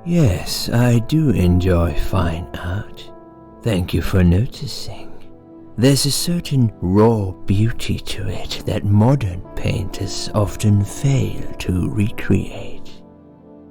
Yes, I do enjoy fine art. Thank you for noticing. There's a certain raw beauty to it that modern painters often fail to recreate.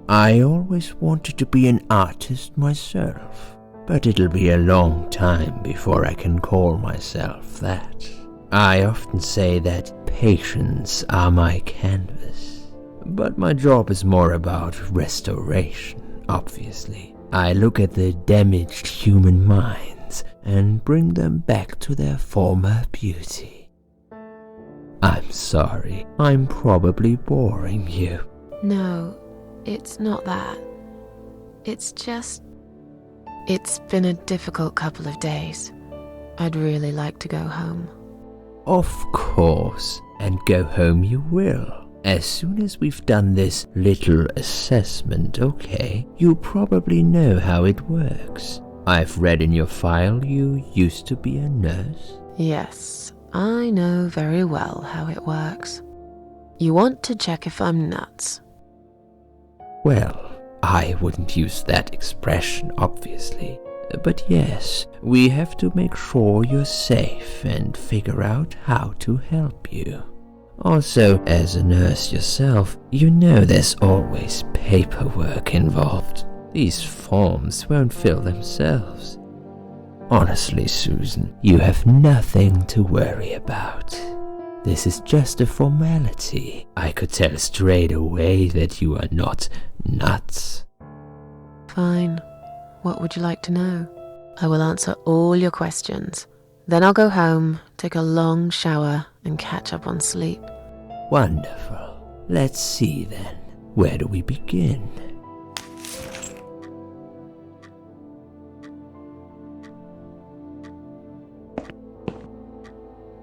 I always wanted to be an artist myself, but it'll be a long time before I can call myself that. I often say that patients are my canvas, but my job is more about restoration, obviously. I look at the damaged human minds and bring them back to their former beauty. I'm sorry, I'm probably boring you. No, it's not that. It's just... It's been a difficult couple of days. I'd really like to go home. Of course, and go home you will. As soon as we've done this little assessment, okay? You probably know how it works. I've read in your file you used to be a nurse. Yes, I know very well how it works. You want to check if I'm nuts. Well, I wouldn't use that expression, obviously. But yes, we have to make sure you're safe and figure out how to help you. Also, as a nurse yourself, you know there's always paperwork involved. These forms won't fill themselves. Honestly, Susan, you have nothing to worry about. This is just a formality. I could tell straight away that you are not nuts. Fine. What would you like to know? I will answer all your questions. Then I'll go home, take a long shower, and catch up on sleep. Wonderful. Let's see then. Where do we begin?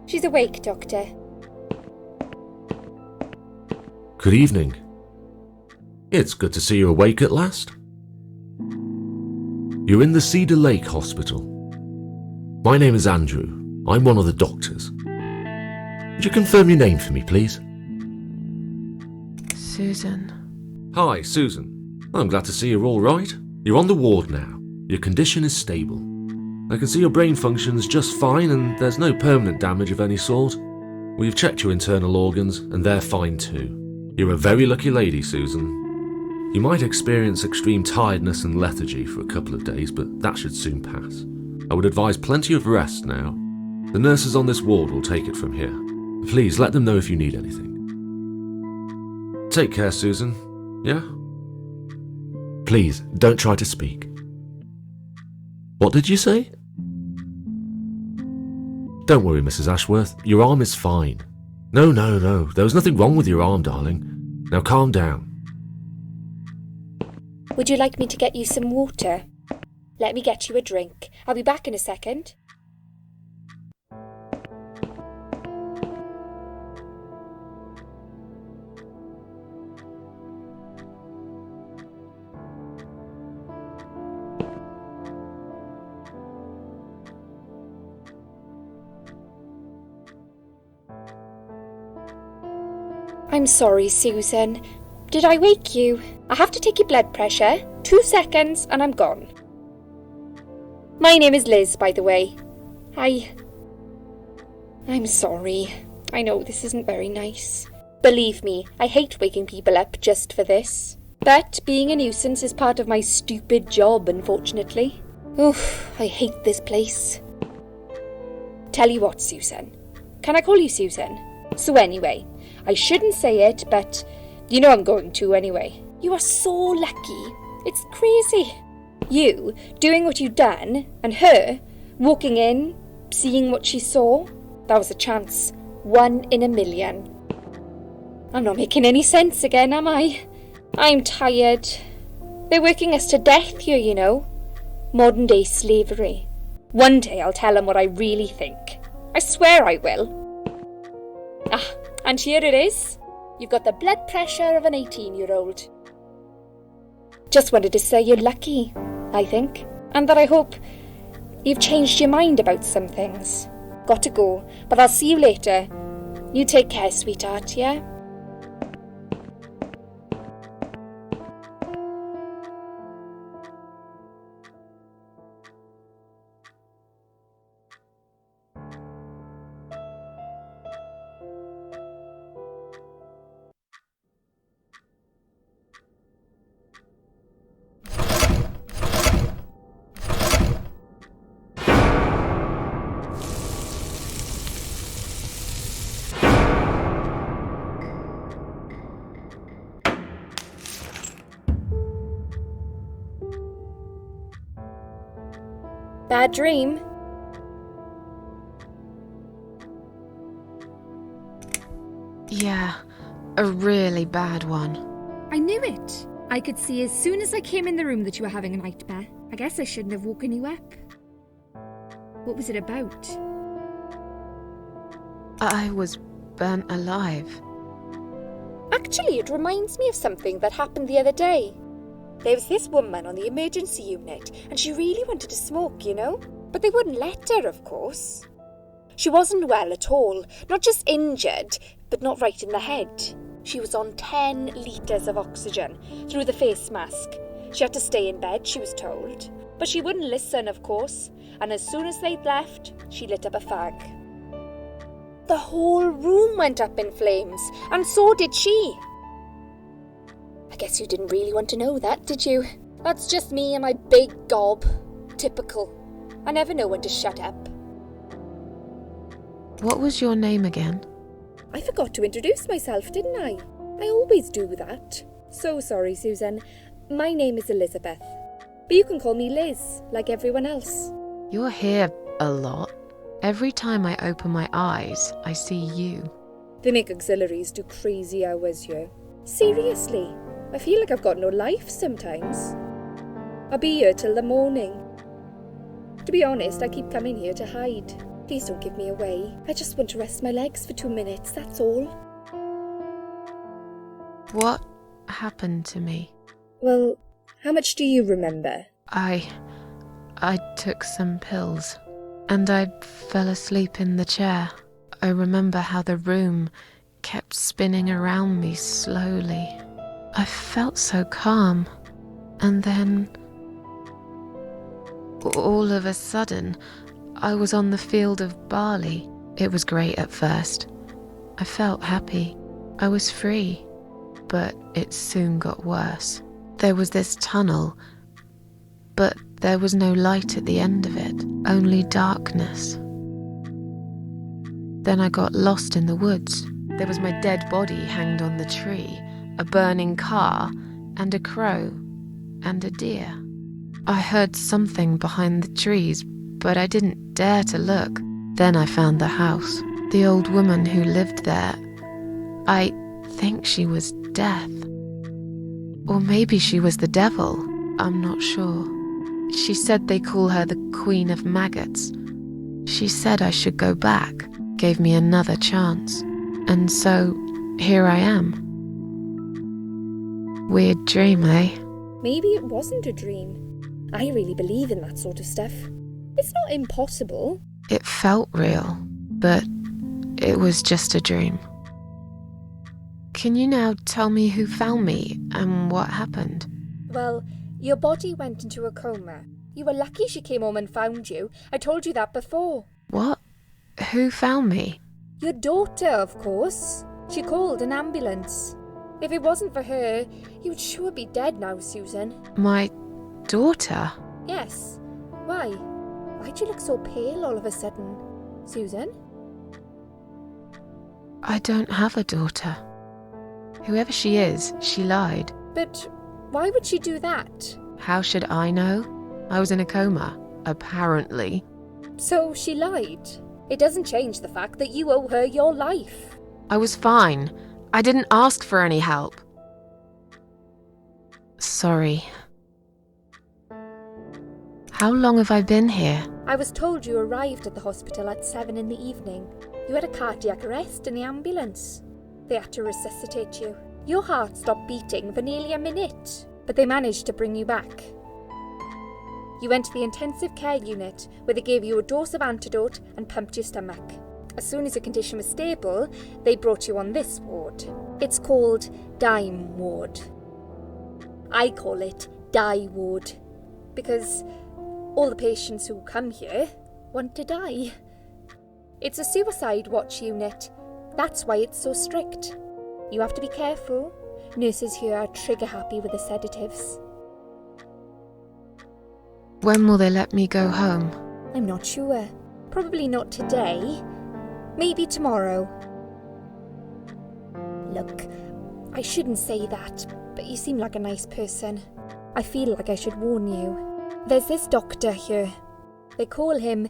She's awake, Doctor. Good evening. It's good to see you awake at last. You're in the Cedar Lake Hospital. My name is Andrew. I'm one of the doctors. Would you confirm your name for me, please? Susan. Hi, Susan. I'm glad to see you're all right. You're on the ward now. Your condition is stable. I can see your brain functions just fine and there's no permanent damage of any sort. We've checked your internal organs and they're fine too. You're a very lucky lady, Susan. You might experience extreme tiredness and lethargy for a couple of days, but that should soon pass. I would advise plenty of rest now. The nurses on this ward will take it from here. Please let them know if you need anything. Take care, Susan. Yeah? Please, don't try to speak. What did you say? Don't worry, Mrs. Ashworth. Your arm is fine. No. There was nothing wrong with your arm, darling. Now calm down. Would you like me to get you some water? Let me get you a drink. I'll be back in a second. I'm sorry, Susan. Did I wake you? I have to take your blood pressure. 2 seconds and I'm gone. My name is Liz, by the way. I'm sorry. I know this isn't very nice. Believe me, I hate waking people up just for this. But being a nuisance is part of my stupid job, unfortunately. Oof, I hate this place. Tell you what, Susan. Can I call you Susan? So anyway, I shouldn't say it, but you know I'm going to anyway. You are so lucky. It's crazy. You doing what you've done, and her walking in, seeing what she saw. That was a chance. 1 in a million. I'm not making any sense again, am I? I'm tired. They're working us to death here, you know. Modern day slavery. One day I'll tell them what I really think. I swear I will. And here it is. You've got the blood pressure of an 18-year-old. Just wanted to say you're lucky, I think. And that I hope you've changed your mind about some things. Got to go, but I'll see you later. You take care, sweetheart, yeah? Bad dream? Yeah, a really bad one. I knew it. I could see as soon as I came in the room that you were having a nightmare. I guess I shouldn't have woken you up. What was it about? I was burnt alive. Actually, it reminds me of something that happened the other day. There was this woman on the emergency unit, and she really wanted to smoke, you know? But they wouldn't let her, of course. She wasn't well at all, not just injured, but not right in the head. She was on 10 litres of oxygen through the face mask. She had to stay in bed, she was told. But she wouldn't listen, of course, and as soon as they'd left, she lit up a fag. The whole room went up in flames, and so did she. I guess you didn't really want to know that, did you? That's just me and my big gob. Typical. I never know when to shut up. What was your name again? I forgot to introduce myself, didn't I? I always do that. So sorry, Susan. My name is Elizabeth. But you can call me Liz, like everyone else. You're here a lot. Every time I open my eyes, I see you. They make auxiliaries do crazy hours here. Seriously, I feel like I've got no life sometimes. I'll be here till the morning. To be honest, I keep coming here to hide. Please don't give me away. I just want to rest my legs for 2 minutes, that's all. What happened to me? Well, how much do you remember? I took some pills, and I fell asleep in the chair. I remember how the room kept spinning around me slowly. I felt so calm, and then all of a sudden, I was on the field of barley. It was great at first. I felt happy. I was free, but it soon got worse. There was this tunnel, but there was no light at the end of it, only darkness. Then I got lost in the woods. There was my dead body hanged on the tree, a burning car, and a crow, and a deer. I heard something behind the trees, but I didn't dare to look. Then I found the house. The old woman who lived there, I think she was Death. Or maybe she was the devil, I'm not sure. She said they call her the Queen of Maggots. She said I should go back, gave me another chance. And so, here I am. Weird dream, eh? Maybe it wasn't a dream. I really believe in that sort of stuff. It's not impossible. It felt real, but it was just a dream. Can you now tell me who found me and what happened? Well, your body went into a coma. You were lucky she came home and found you. I told you that before. What? Who found me? Your daughter, of course. She called an ambulance. If it wasn't for her, you would sure be dead now, Susan. My daughter? Yes. Why? Why'd you look so pale all of a sudden, Susan? I don't have a daughter. Whoever she is, she lied. But why would she do that? How should I know? I was in a coma, apparently. So she lied. It doesn't change the fact that you owe her your life. I was fine. I didn't ask for any help. Sorry. How long have I been here? I was told you arrived at the hospital at 7 in the evening. You had a cardiac arrest in the ambulance. They had to resuscitate you. Your heart stopped beating for nearly a minute, but they managed to bring you back. You went to the intensive care unit, where they gave you a dose of antidote and pumped your stomach. As soon as your condition was stable, they brought you on this ward. It's called Dime Ward. I call it Die Ward, because all the patients who come here want to die. It's a suicide watch unit. That's why it's so strict. You have to be careful. Nurses here are trigger happy with the sedatives. When will they let me go home? I'm not sure. Probably not today. Maybe tomorrow. Look, I shouldn't say that, but you seem like a nice person. I feel like I should warn you. There's this doctor here. They call him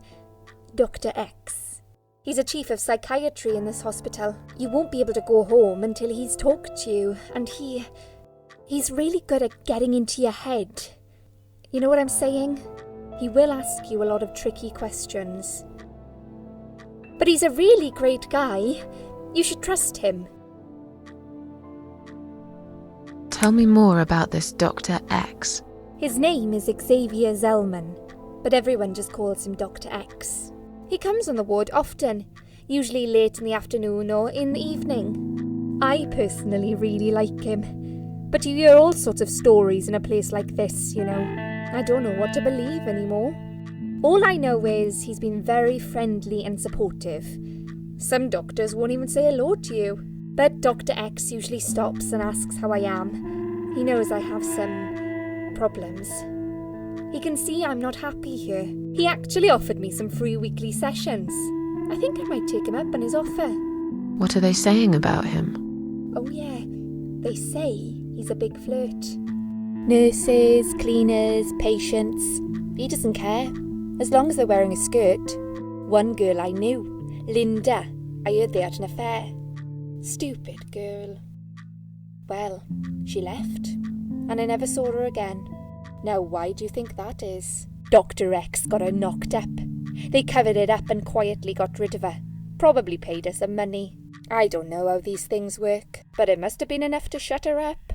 Dr. X. He's a chief of psychiatry in this hospital. You won't be able to go home until he's talked to you, and he's really good at getting into your head. You know what I'm saying? He will ask you a lot of tricky questions. But he's a really great guy. You should trust him. Tell me more about this Dr. X. His name is Xavier Zellman, but everyone just calls him Dr. X. He comes on the ward often, usually late in the afternoon or in the evening. I personally really like him, but you hear all sorts of stories in a place like this, you know. I don't know what to believe anymore. All I know is he's been very friendly and supportive. Some doctors won't even say hello to you, but Dr. X usually stops and asks how I am. He knows I have some problems. He can see I'm not happy here. He actually offered me some free weekly sessions. I think I might take him up on his offer. What are they saying about him? Oh yeah, they say he's a big flirt. Nurses, cleaners, patients. He doesn't care, as long as they're wearing a skirt. One girl I knew, Linda, I heard they had an affair. Stupid girl. Well, she left, and I never saw her again. Now why do you think that is? Dr. X got her knocked up. They covered it up and quietly got rid of her. Probably paid her some money. I don't know how these things work, but it must have been enough to shut her up.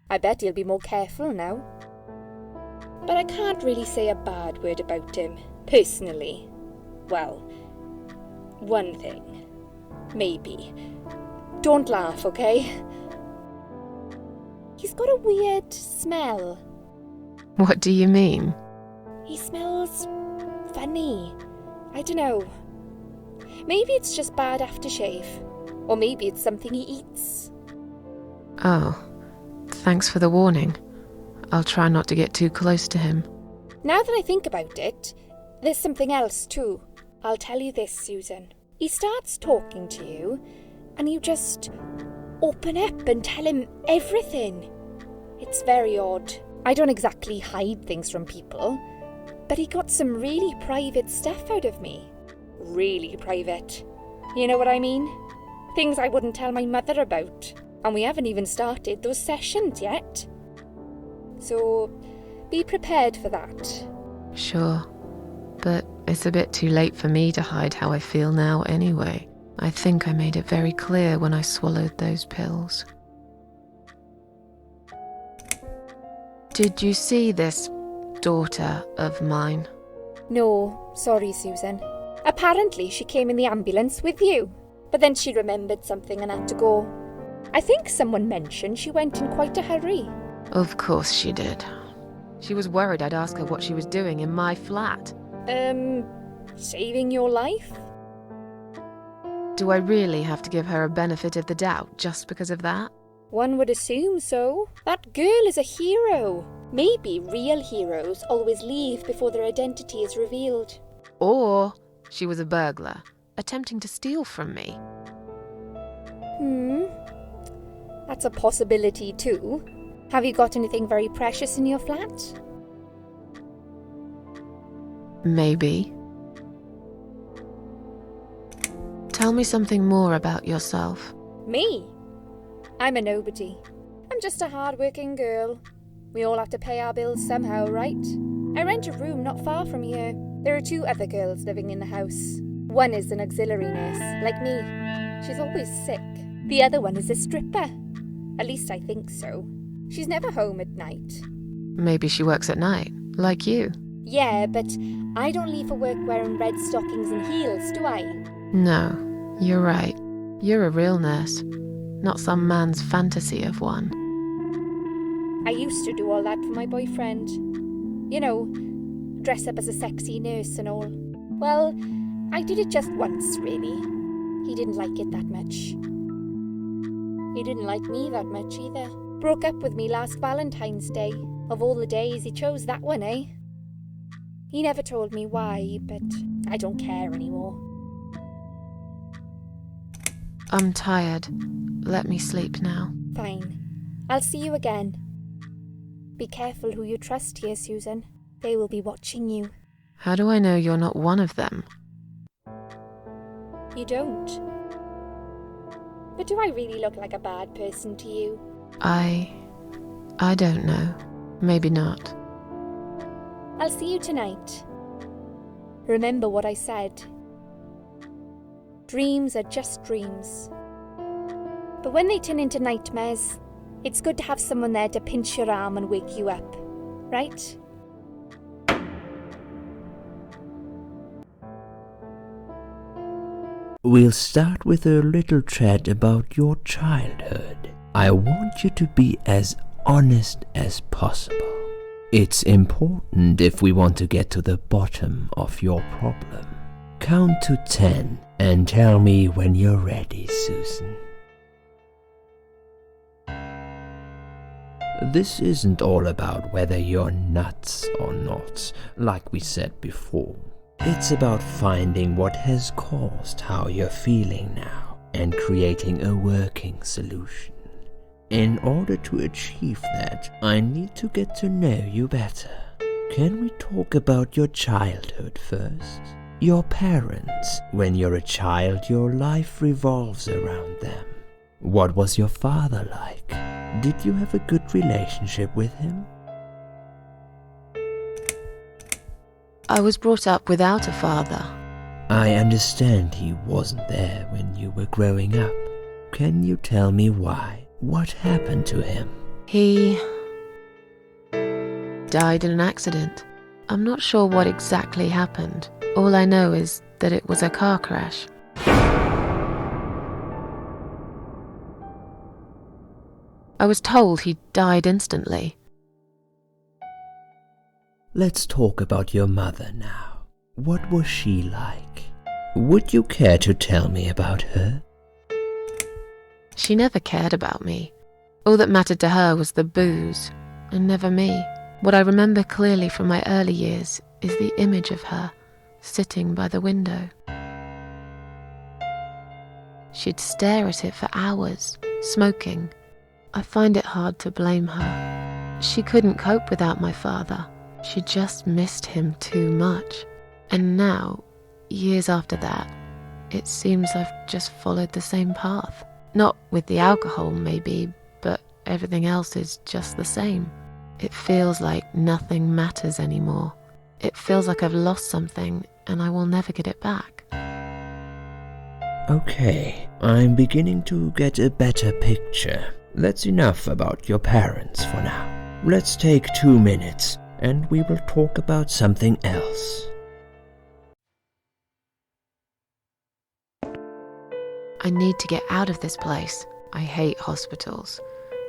I bet he'll be more careful now. But I can't really say a bad word about him, personally. Well, one thing. Maybe. Don't laugh, okay? He's got a weird smell. What do you mean? He smells funny. I don't know. Maybe it's just bad aftershave. Or maybe it's something he eats. Oh, thanks for the warning. I'll try not to get too close to him. Now that I think about it, there's something else too. I'll tell you this, Susan. He starts talking to you, and you just open up and tell him everything. It's very odd. I don't exactly hide things from people, but he got some really private stuff out of me. Really private. You know what I mean? Things I wouldn't tell my mother about. And we haven't even started those sessions yet. So, be prepared for that. Sure, but it's a bit too late for me to hide how I feel now anyway. I think I made it very clear when I swallowed those pills. Did you see this daughter of mine? No, sorry, Susan. Apparently she came in the ambulance with you, but then she remembered something and had to go. I think someone mentioned she went in quite a hurry. Of course she did. She was worried I'd ask her what she was doing in my flat. Saving your life? Do I really have to give her a benefit of the doubt just because of that? One would assume so. That girl is a hero. Maybe real heroes always leave before their identity is revealed. Or she was a burglar, attempting to steal from me. That's a possibility too. Have you got anything very precious in your flat? Maybe. Tell me something more about yourself. Me? I'm a nobody. I'm just a hard-working girl. We all have to pay our bills somehow, right? I rent a room not far from here. There are 2 other girls living in the house. One is an auxiliary nurse, like me. She's always sick. The other one is a stripper. At least I think so. She's never home at night. Maybe she works at night, like you. Yeah, but I don't leave for work wearing red stockings and heels, do I? No, you're right. You're a real nurse, not some man's fantasy of one. I used to do all that for my boyfriend. You know, dress up as a sexy nurse and all. Well, I did it just once, really. He didn't like it that much. He didn't like me that much either. Broke up with me last Valentine's Day. Of all the days, he chose that one, eh? He never told me why, but I don't care anymore. I'm tired. Let me sleep now. Fine. I'll see you again. Be careful who you trust here, Susan. They will be watching you. How do I know you're not one of them? You don't. But do I really look like a bad person to you? I don't know. Maybe not. I'll see you tonight. Remember what I said. Dreams are just dreams. But when they turn into nightmares, it's good to have someone there to pinch your arm and wake you up, right? We'll start with a little chat about your childhood. I want you to be as honest as possible. It's important if we want to get to the bottom of your problem. Count to 10 and tell me when you're ready, Susan. This isn't all about whether you're nuts or not, like we said before. It's about finding what has caused how you're feeling now and creating a working solution. In order to achieve that, I need to get to know you better. Can we talk about your childhood first? Your parents. When you're a child, your life revolves around them. What was your father like? Did you have a good relationship with him? I was brought up without a father. I understand he wasn't there when you were growing up. Can you tell me why? What happened to him? He died in an accident. I'm not sure what exactly happened. All I know is that it was a car crash. I was told he died instantly. Let's talk about your mother now. What was she like? Would you care to tell me about her? She never cared about me. All that mattered to her was the booze, and never me. What I remember clearly from my early years is the image of her sitting by the window. She'd stare at it for hours, smoking. I find it hard to blame her. She couldn't cope without my father. She just missed him too much. And now, years after that, it seems I've just followed the same path. Not with the alcohol, maybe, but everything else is just the same. It feels like nothing matters anymore. It feels like I've lost something and I will never get it back. Okay, I'm beginning to get a better picture. That's enough about your parents for now. Let's take 2 minutes and we will talk about something else. I need to get out of this place. I hate hospitals.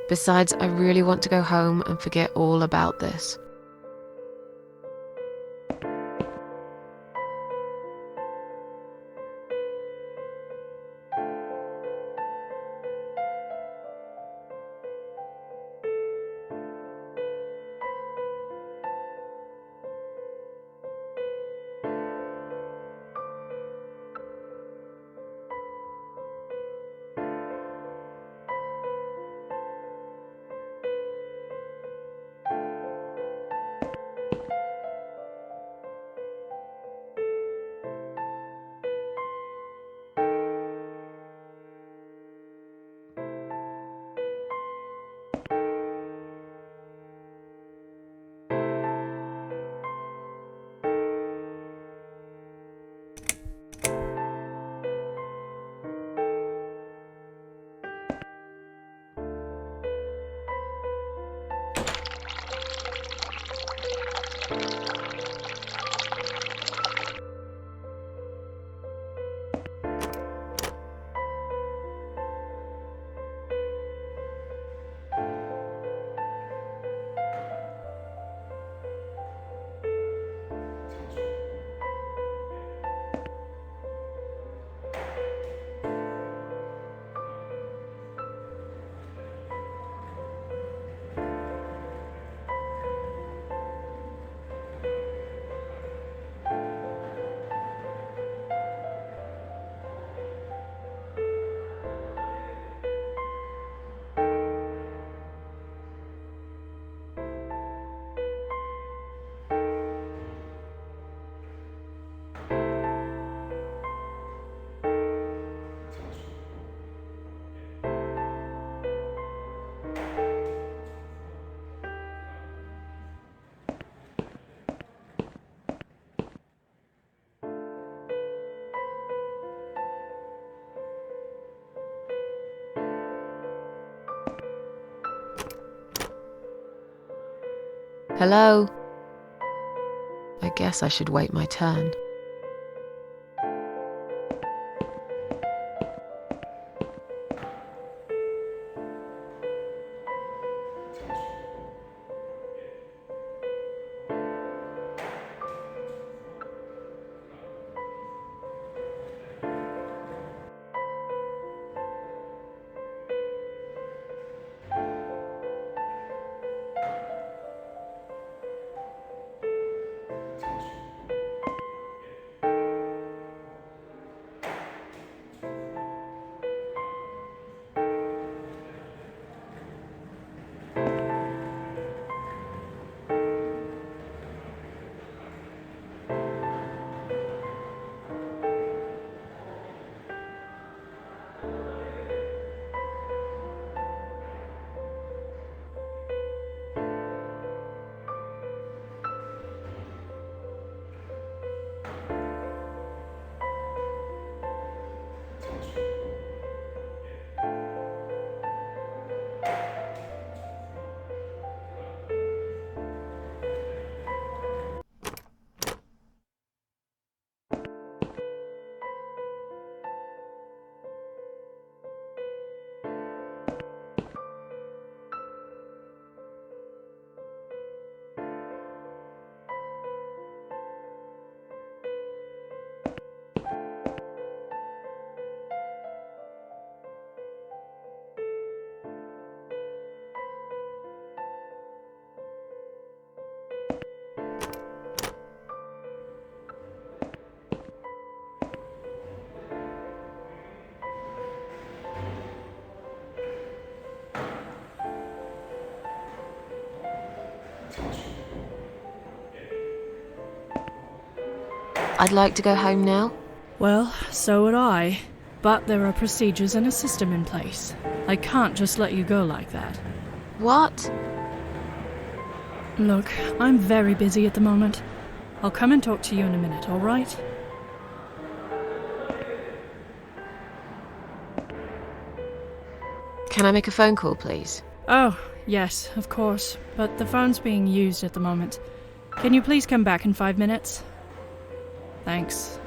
Besides, I really want to go home and forget all about this. Hello? I guess I should wait my turn. I'd like to go home now. Well, so would I. But there are procedures and a system in place. I can't just let you go like that. What? Look, I'm very busy at the moment. I'll come and talk to you in a minute, all right? Can I make a phone call, please? Oh, yes, of course. But the phone's being used at the moment. Can you please come back in 5 minutes? Thanks.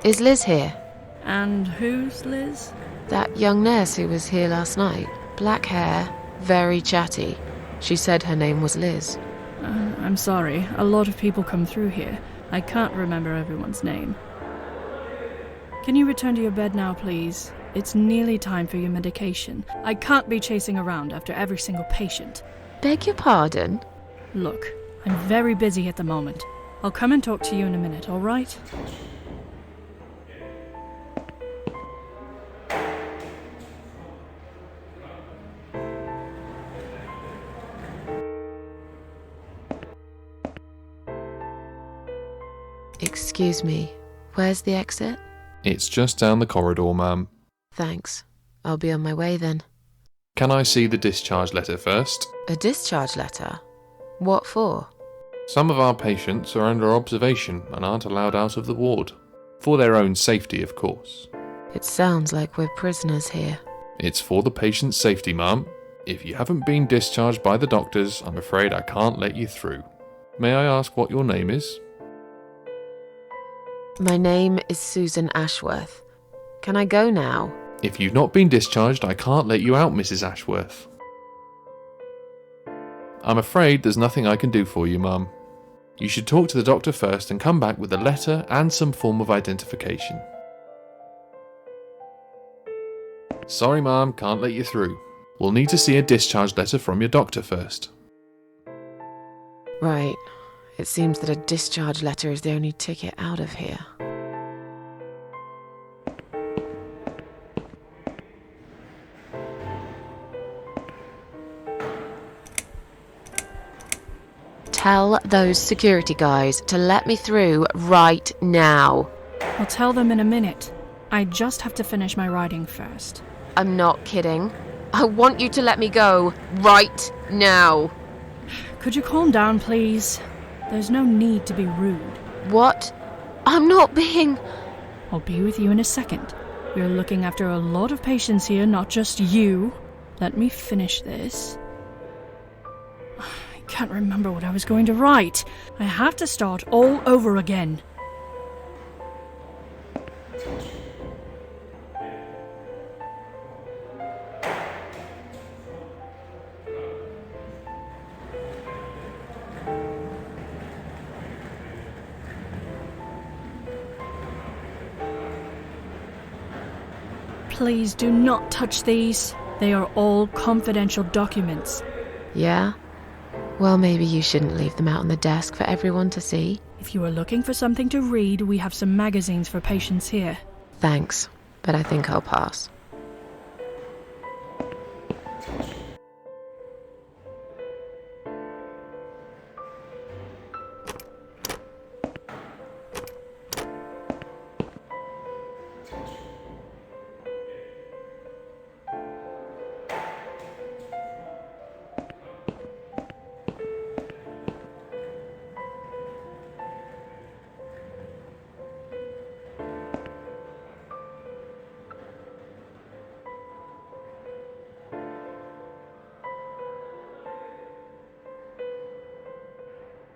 Is Liz here? And who's Liz? That young nurse who was here last night. Black hair, very chatty. She said her name was Liz. I'm sorry. A lot of people come through here. I can't remember everyone's name. Can you return to your bed now, please? It's nearly time for your medication. I can't be chasing around after every single patient. Beg your pardon? Look, I'm very busy at the moment. I'll come and talk to you in a minute, all right? Excuse me, where's the exit? It's just down the corridor, ma'am. Thanks. I'll be on my way then. Can I see the discharge letter first? A discharge letter? What for? Some of our patients are under observation and aren't allowed out of the ward. For their own safety, of course. It sounds like we're prisoners here. It's for the patient's safety, ma'am. If you haven't been discharged by the doctors, I'm afraid I can't let you through. May I ask what your name is? My name is Susan Ashworth. Can I go now? If you've not been discharged, I can't let you out, Mrs. Ashworth. I'm afraid there's nothing I can do for you, ma'am. You should talk to the doctor first and come back with a letter and some form of identification. Sorry, ma'am, can't let you through. We'll need to see a discharge letter from your doctor first. Right. It seems that a discharge letter is the only ticket out of here. Tell those security guys to let me through right now. I'll tell them in a minute. I just have to finish my writing first. I'm not kidding. I want you to let me go right now. Could you calm down, please? There's no need to be rude. What? I'm not being... I'll be with you in a second. We're looking after a lot of patients here, not just you. Let me finish this. I can't remember what I was going to write. I have to start all over again. Please do not touch these. They are all confidential documents. Yeah? Well, maybe you shouldn't leave them out on the desk for everyone to see. If you are looking for something to read, we have some magazines for patients here. Thanks, but I think I'll pass.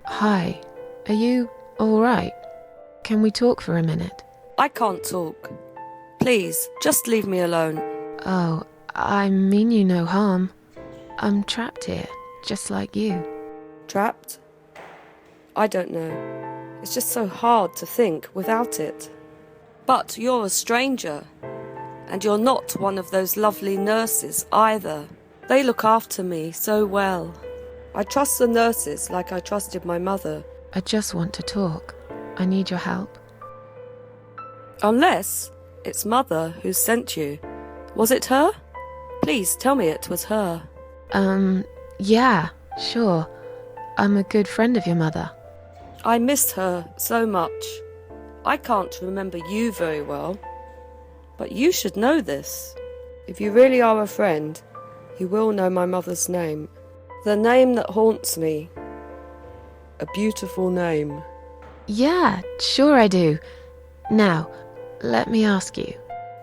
Hi, are you alright? Can we talk for a minute? I can't talk. Please, just leave me alone. Oh, I mean you no harm. I'm trapped here, just like you. Trapped? I don't know. It's just so hard to think without it. But you're a stranger. And you're not one of those lovely nurses either. They look after me so well. I trust the nurses like I trusted my mother. I just want to talk. I need your help. Unless it's Mother who sent you. Was it her? Please tell me it was her. Yeah, sure. I'm a good friend of your mother. I missed her so much. I can't remember you very well. But you should know this. If you really are a friend, you will know my mother's name. The name that haunts me. A beautiful name. Yeah, sure I do. Now, let me ask you.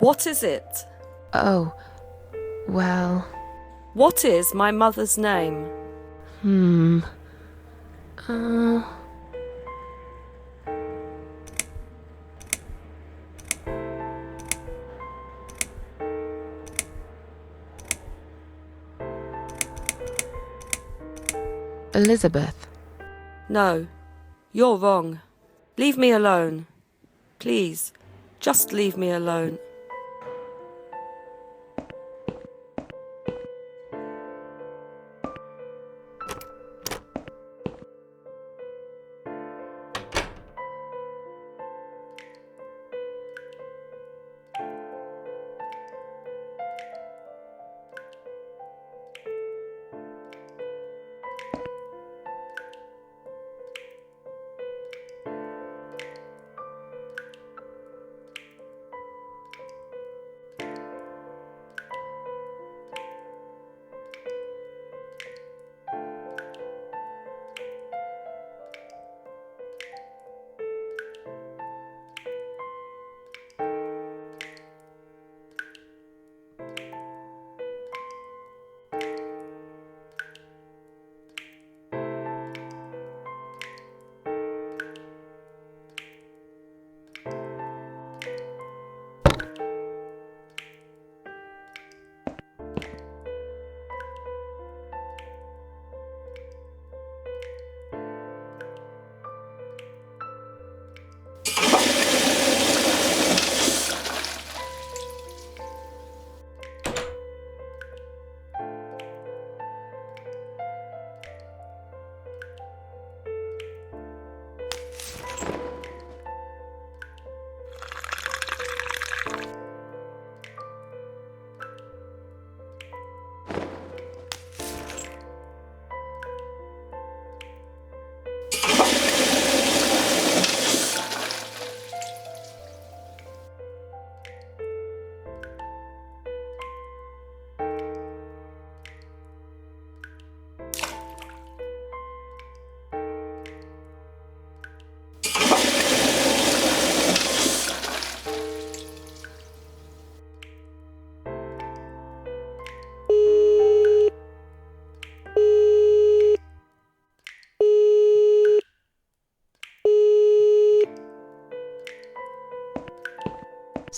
What is it? Oh, well... What is my mother's name? Elizabeth. No, you're wrong. Leave me alone. Please, just leave me alone.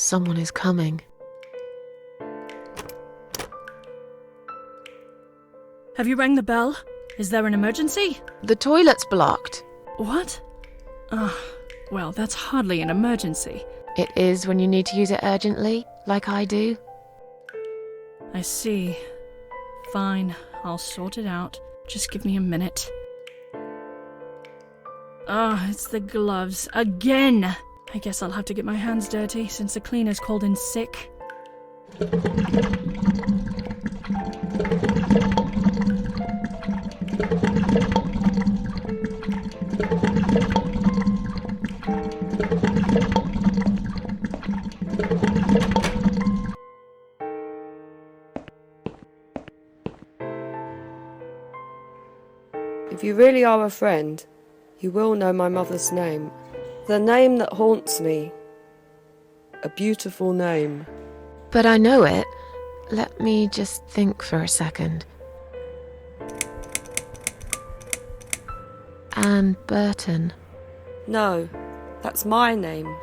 Someone is coming. Have you rang the bell? Is there an emergency? The toilet's blocked. What? Well, that's hardly an emergency. It is when you need to use it urgently, like I do. I see. Fine, I'll sort it out. Just give me a minute. It's the gloves. Again! I guess I'll have to get my hands dirty since the cleaner's called in sick. If you really are a friend, you will know my mother's name. The name that haunts me. A beautiful name. But I know it. Let me just think for a second. Anne Burton. No, that's my name.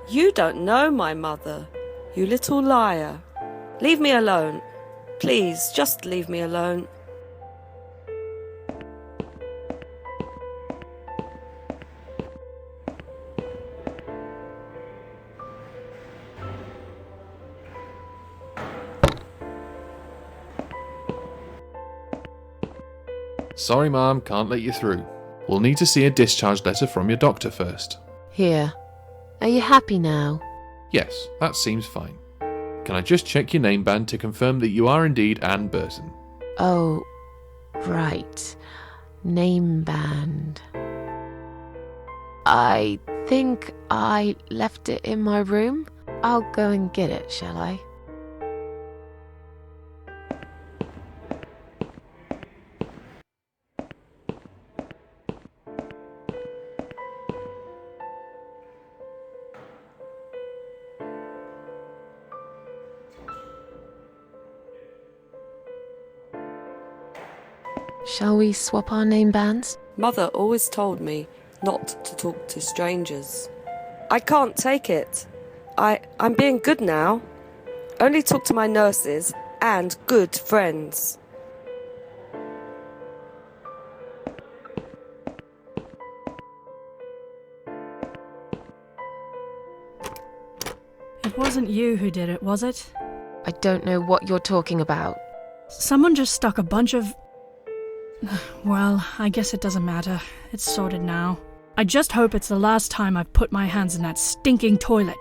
You don't know my mother, you little liar. Leave me alone. Please, just leave me alone. Sorry, Ma'am, can't let you through. We'll need to see a discharge letter from your doctor first. Here. Are you happy now? Yes, that seems fine. Can I just check your name band to confirm that you are indeed Anne Burton? Oh, right. Name band. I think I left it in my room. I'll go and get it, shall I? Shall we swap our name bands? Mother always told me not to talk to strangers. I can't take it. I'm being good now. Only talk to my nurses and good friends. It wasn't you who did it, was it? I don't know what you're talking about. Someone just stuck a bunch of... Well, I guess it doesn't matter. It's sorted now. I just hope it's the last time I've put my hands in that stinking toilet.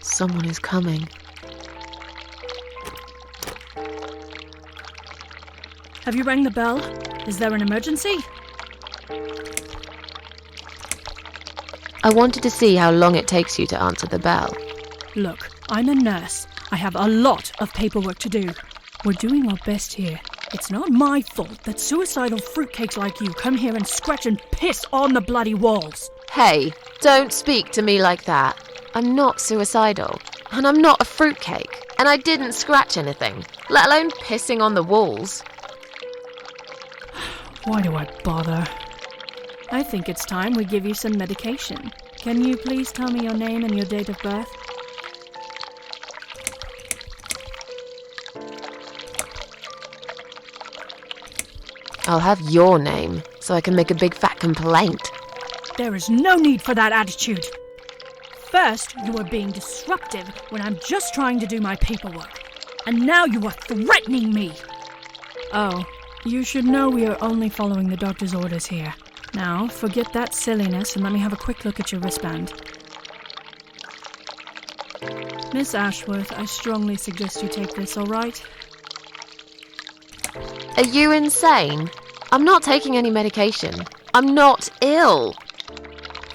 Someone is coming. Have you rang the bell? Is there an emergency? I wanted to see how long it takes you to answer the bell. Look, I'm a nurse. I have a lot of paperwork to do. We're doing our best here. It's not my fault that suicidal fruitcakes like you come here and scratch and piss on the bloody walls. Hey, don't speak to me like that. I'm not suicidal, and I'm not a fruitcake, and I didn't scratch anything, let alone pissing on the walls. Why do I bother? I think it's time we give you some medication. Can you please tell me your name and your date of birth? I'll have your name, so I can make a big fat complaint. There is no need for that attitude. First, you were being disruptive when I'm just trying to do my paperwork. And now you are threatening me. Oh, you should know we are only following the doctor's orders here. Now, forget that silliness and let me have a quick look at your wristband. Miss Ashworth, I strongly suggest you take this, all right? Are you insane? I'm not taking any medication. I'm not ill.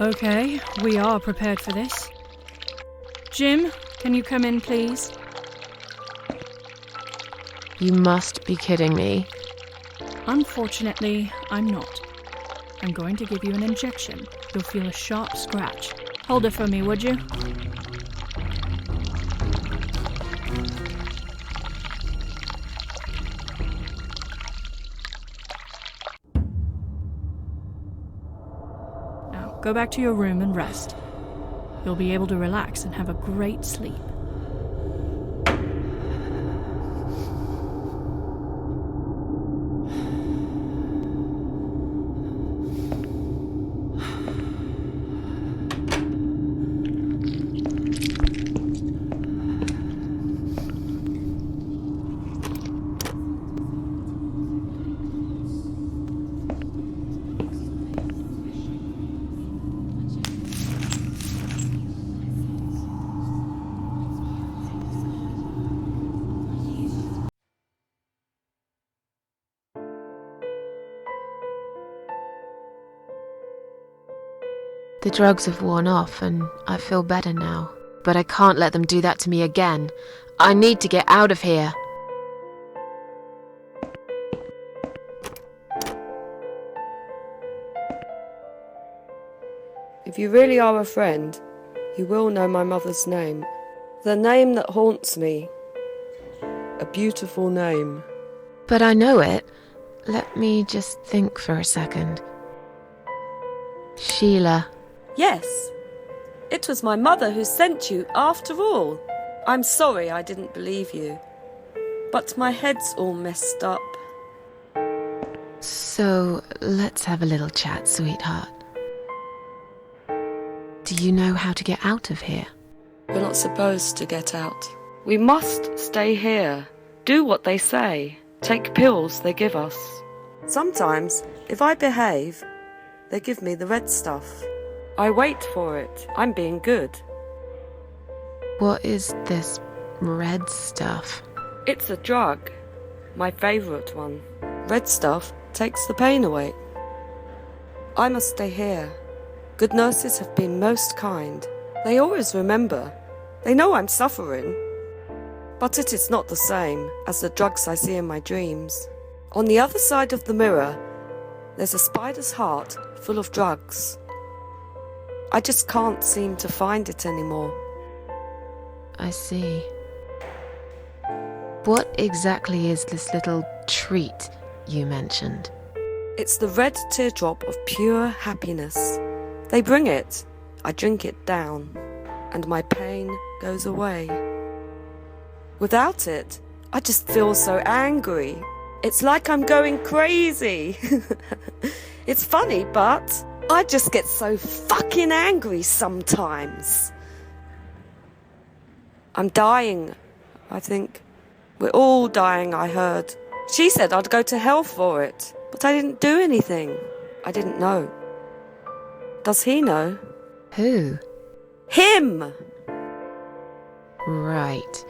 Okay, we are prepared for this. Jim, can you come in, please? You must be kidding me. Unfortunately, I'm not. I'm going to give you an injection. You'll feel a sharp scratch. Hold it for me, would you? Now, go back to your room and rest. You'll be able to relax and have a great sleep. The drugs have worn off and I feel better now. But I can't let them do that to me again. I need to get out of here. If you really are a friend, you will know my mother's name. The name that haunts me. A beautiful name. But I know it. Let me just think for a second. Sheila. Yes, it was my mother who sent you after all. I'm sorry I didn't believe you, but my head's all messed up. So, let's have a little chat, sweetheart. Do you know how to get out of here? We're not supposed to get out. We must stay here, do what they say, take pills they give us. Sometimes, if I behave, they give me the red stuff. I wait for it. I'm being good. What is this red stuff? It's a drug. My favourite one. Red stuff takes the pain away. I must stay here. Good nurses have been most kind. They always remember. They know I'm suffering. But it is not the same as the drugs I see in my dreams. On the other side of the mirror, there's a spider's heart full of drugs. I just can't seem to find it anymore. I see. What exactly is this little treat you mentioned? It's the red teardrop of pure happiness. They bring it, I drink it down, and my pain goes away. Without it, I just feel so angry. It's like I'm going crazy. It's funny, but I just get so fucking angry sometimes. I'm dying, I think. We're all dying, I heard. She said I'd go to hell for it, but I didn't do anything. I didn't know. Does he know? Who? Him! Right.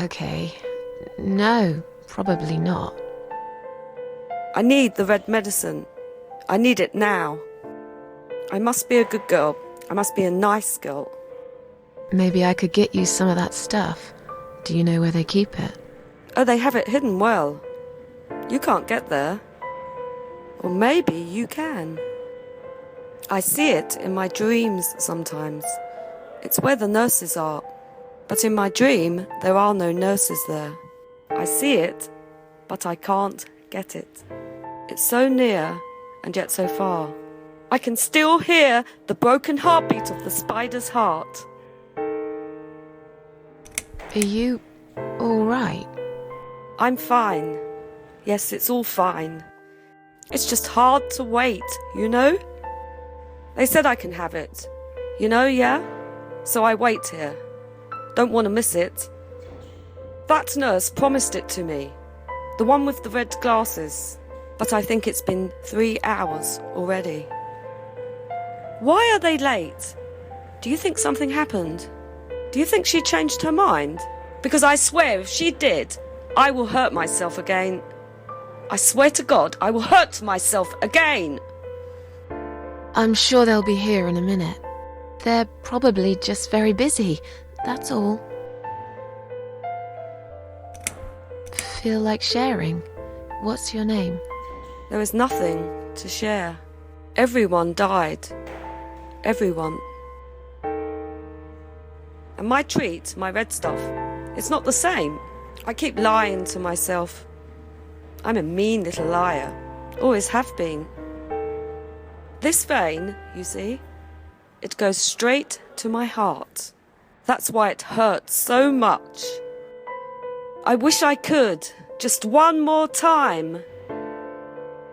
Okay. No, probably not. I need the red medicine. I need it now. I must be a good girl. I must be a nice girl. Maybe I could get you some of that stuff. Do you know where they keep it? Oh, they have it hidden well. You can't get there. Or maybe you can. I see it in my dreams sometimes. It's where the nurses are. But in my dream, there are no nurses there. I see it, but I can't get it. It's so near and yet so far. I can still hear the broken heartbeat of the spider's heart. Are you all right? I'm fine. Yes, it's all fine. It's just hard to wait, you know? They said I can have it. You know, yeah? so I wait here. Don't want to miss it. That nurse promised it to me, the one with the red glasses, but I think it's been 3 hours already. Why are they late? Do you think something happened? Do you think she changed her mind? Because I swear if she did, I will hurt myself again. I swear to God, I will hurt myself again. I'm sure they'll be here in a minute. They're probably just very busy, that's all. Feel like sharing? What's your name? There is nothing to share. Everyone died. Everyone. And my treat, my red stuff, it's not the same. I keep lying to myself. I'm a mean little liar. Always have been. This vein, you see, it goes straight to my heart. That's why it hurts so much. I wish I could, just one more time.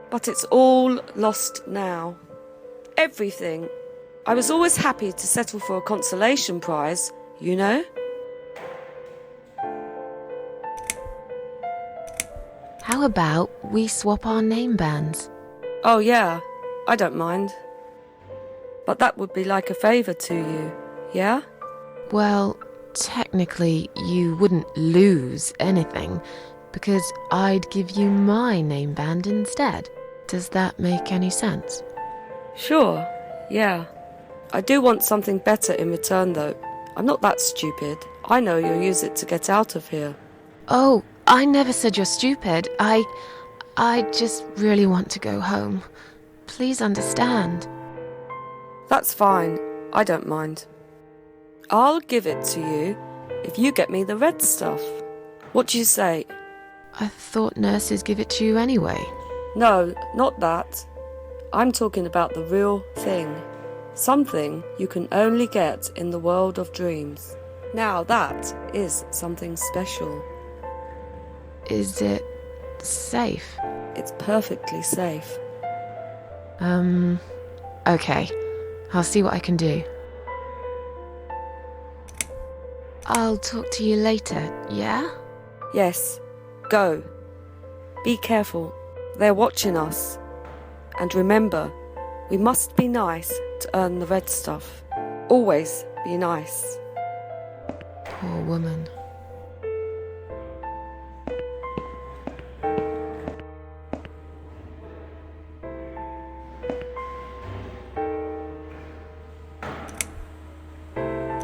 But it's all lost now. Everything. I was always happy to settle for a consolation prize, you know? How about we swap our name bands? Oh yeah, I don't mind. But that would be like a favour to you, yeah? Well, technically, you wouldn't lose anything, because I'd give you my name band instead. Does that make any sense? Sure, yeah. I do want something better in return though. I'm not that stupid. I know you'll use it to get out of here. Oh, I never said you're stupid. I just really want to go home. Please understand. That's fine. I don't mind. I'll give it to you if you get me the red stuff. What do you say? I thought nurses give it to you anyway. No, not that. I'm talking about the real thing. Something you can only get in the world of dreams. Now that is something special. Is it safe? It's perfectly safe. Okay. I'll see what I can do. I'll talk to you later, yeah? Yes, go. Be careful. They're watching us. And remember, we must be nice to earn the red stuff. Always be nice. Poor woman.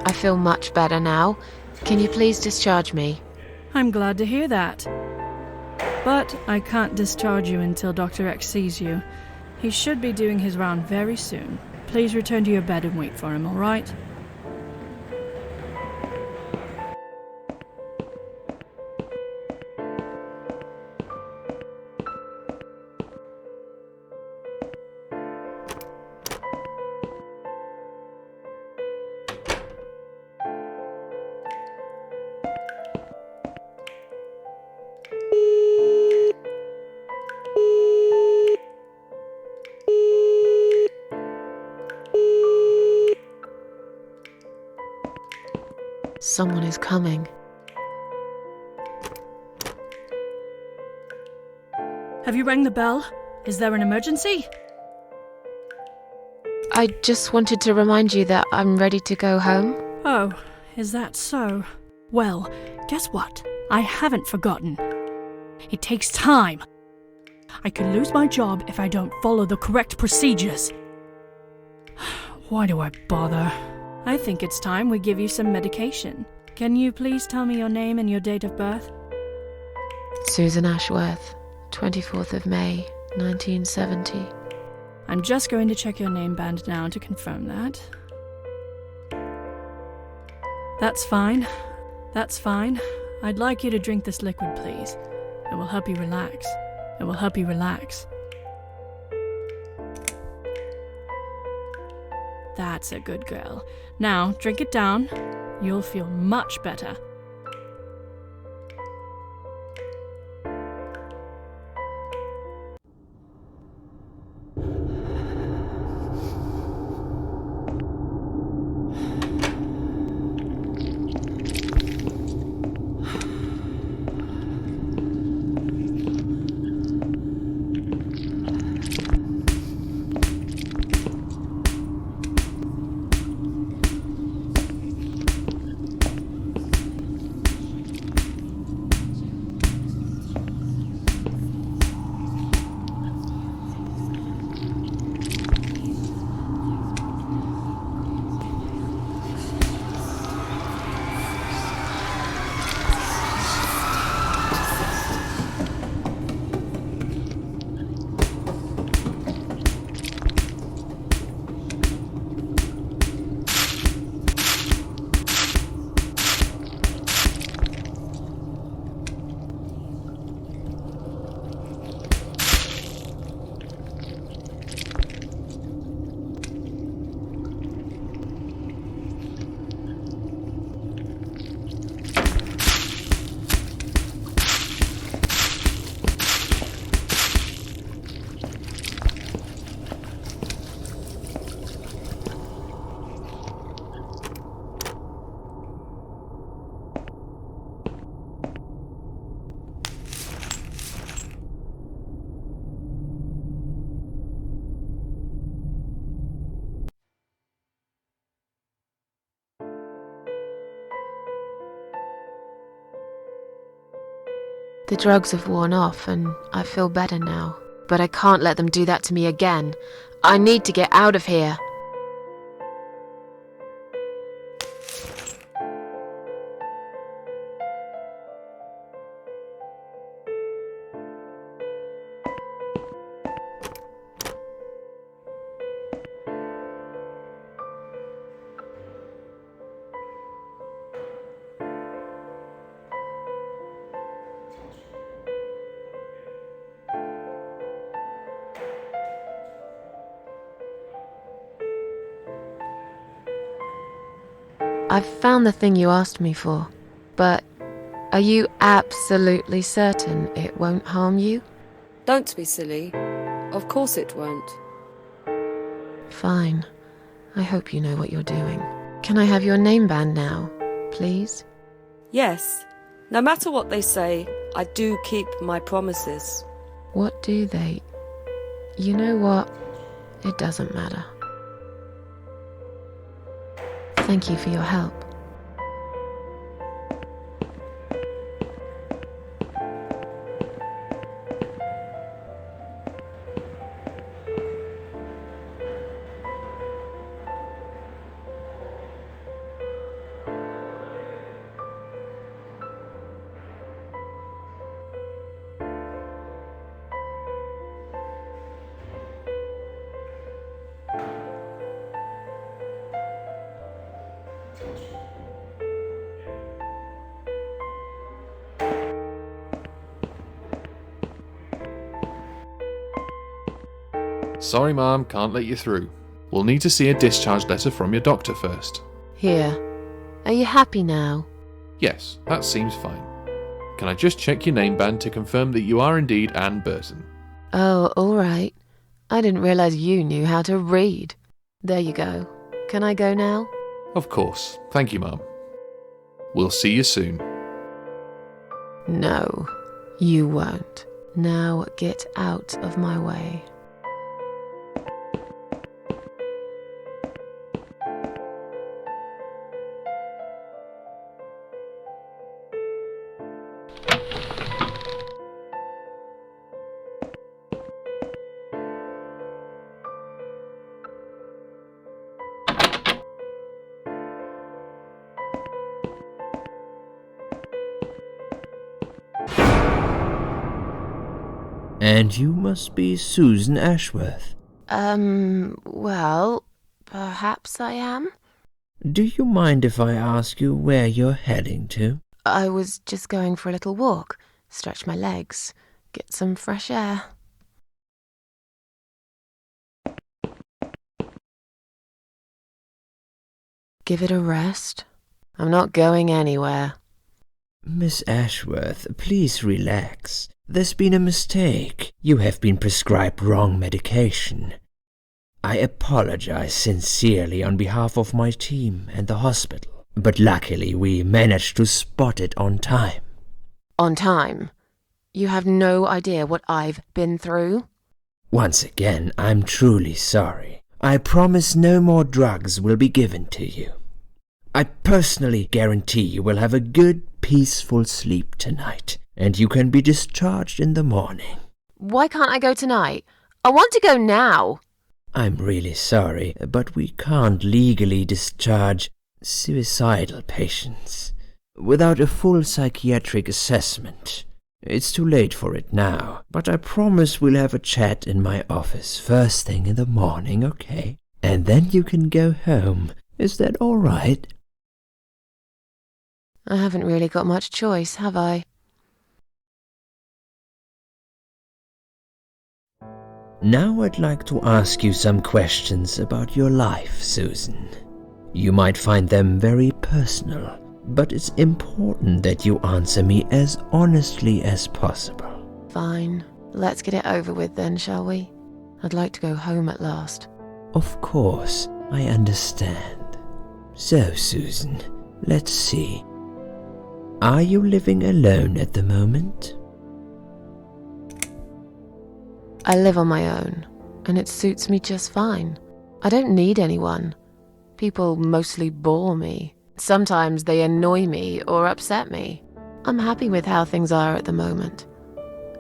I feel much better now. Can you please discharge me? I'm glad to hear that. But I can't discharge you until Dr. X sees you. He should be doing his round very soon. Please return to your bed and wait for him, all right? Someone is coming. Have you rang the bell? Is there an emergency? I just wanted to remind you that I'm ready to go home. Oh, is that so? Well, guess what? I haven't forgotten. It takes time. I could lose my job if I don't follow the correct procedures. Why do I bother? I think it's time we give you some medication. Can you please tell me your name and your date of birth? Susan Ashworth, 24th of May, 1970. I'm just going to check your name band now to confirm that. That's fine. That's fine. I'd like you to drink this liquid, please. It will help you relax. It will help you relax. That's a good girl. Now, drink it down. You'll feel much better. The drugs have worn off and I feel better now. But I can't let them do that to me again. I need to get out of here. I've found the thing you asked me for, but are you absolutely certain it won't harm you? Don't be silly. Of course it won't. Fine. I hope you know what you're doing. Can I have your name band now, please? Yes. No matter what they say, I do keep my promises. What do they? You know what? It doesn't matter. Thank you for your help. Sorry, Mom, can't let you through. We'll need to see a discharge letter from your doctor first. Here. Are you happy now? Yes, that seems fine. Can I just check your name band to confirm that you are indeed Anne Burton? Oh, all right. I didn't realize you knew how to read. There you go. Can I go now? Of course. Thank you, Mom. We'll see you soon. No, you won't. Now get out of my way. And you must be Susan Ashworth. Well, perhaps I am. Do you mind if I ask you where you're heading to? I was just going for a little walk, stretch my legs, get some fresh air. Give it a rest. I'm not going anywhere. Miss Ashworth, please relax. There's been a mistake. You have been prescribed wrong medication. I apologize sincerely on behalf of my team and the hospital, but luckily we managed to spot it on time. On time? You have no idea what I've been through? Once again, I'm truly sorry. I promise no more drugs will be given to you. I personally guarantee you will have a good, peaceful sleep tonight, and you can be discharged in the morning. Why can't I go tonight? I want to go now. I'm really sorry, but we can't legally discharge suicidal patients without a full psychiatric assessment. It's too late for it now, but I promise we'll have a chat in my office first thing in the morning, okay? And then you can go home. Is that all right? I haven't really got much choice, have I? Now I'd like to ask you some questions about your life, Susan. You might find them very personal, but it's important that you answer me as honestly as possible. Fine. Let's get it over with then, shall we? I'd like to go home at last. Of course, I understand. So, Susan, let's see. Are you living alone at the moment? I live on my own, and it suits me just fine. I don't need anyone. People mostly bore me. Sometimes they annoy me or upset me. I'm happy with how things are at the moment.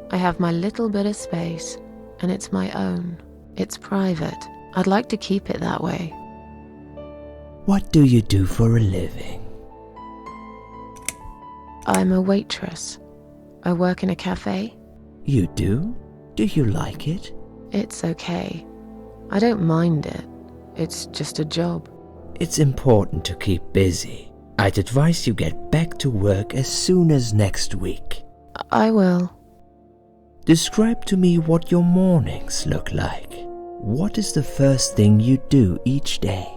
I have my little bit of space, and it's my own. It's private. I'd like to keep it that way. What do you do for a living? I'm a waitress. I work in a cafe. You do? Do you like it? It's okay. I don't mind it. It's just a job. It's important to keep busy. I'd advise you get back to work as soon as next week. I will. Describe to me what your mornings look like. What is the first thing you do each day?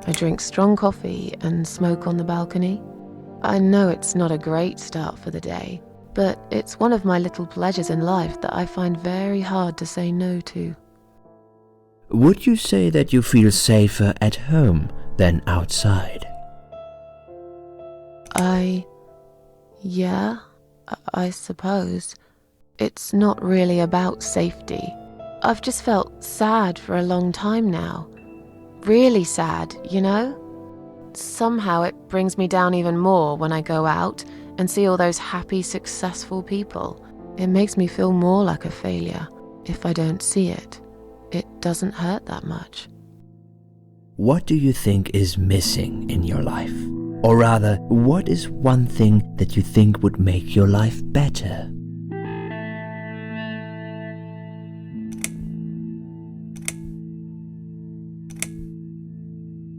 I drink strong coffee and smoke on the balcony. I know it's not a great start for the day, but it's one of my little pleasures in life that I find very hard to say no to. Would you say that you feel safer at home than outside? Yeah, I suppose. It's not really about safety. I've just felt sad for a long time now. Really sad, you know? Somehow it brings me down even more when I go out and see all those happy, successful people. It makes me feel more like a failure. If I don't see it, it doesn't hurt that much. What do you think is missing in your life? Or rather, what is one thing that you think would make your life better?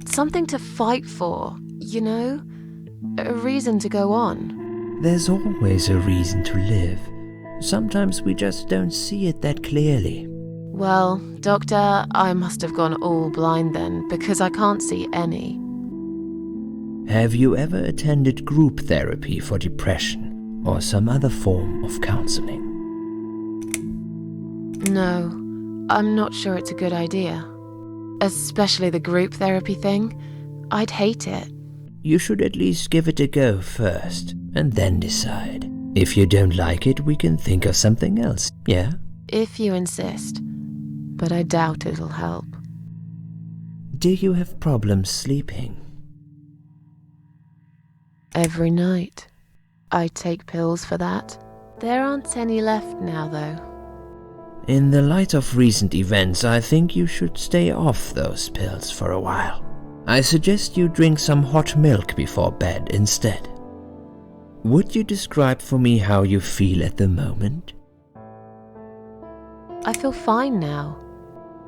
Something to fight for, you know? A reason to go on. There's always a reason to live. Sometimes we just don't see it that clearly. Well, Doctor, I must have gone all blind then, because I can't see any. Have you ever attended group therapy for depression or some other form of counseling? No, I'm not sure it's a good idea. Especially the group therapy thing. I'd hate it. You should at least give it a go first, and then decide. If you don't like it, we can think of something else, yeah? If you insist. But I doubt it'll help. Do you have problems sleeping? Every night. I take pills for that. There aren't any left now, though. In the light of recent events, I think you should stay off those pills for a while. I suggest you drink some hot milk before bed instead. Would you describe for me how you feel at the moment? I feel fine now.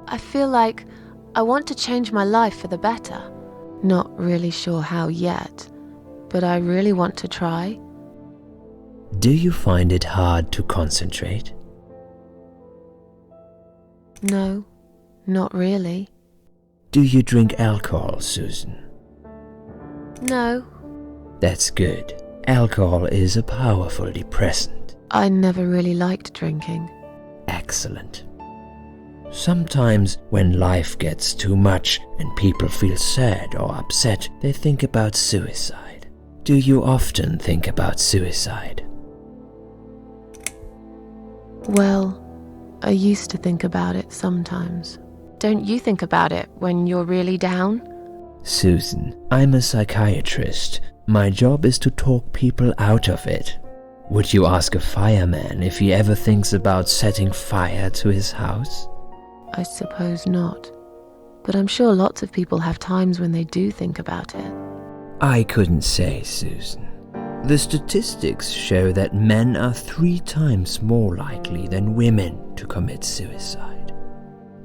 I feel like I want to change my life for the better. Not really sure how yet, but I really want to try. Do you find it hard to concentrate? No, not really. Do you drink alcohol, Susan? No. That's good. Alcohol is a powerful depressant. I never really liked drinking. Excellent. Sometimes when life gets too much and people feel sad or upset, they think about suicide. Do you often think about suicide? Well, I used to think about it sometimes. Don't you think about it when you're really down? Susan, I'm a psychiatrist. My job is to talk people out of it. Would you ask a fireman if he ever thinks about setting fire to his house? I suppose not. But I'm sure lots of people have times when they do think about it. I couldn't say, Susan. The statistics show that men are 3 times more likely than women to commit suicide.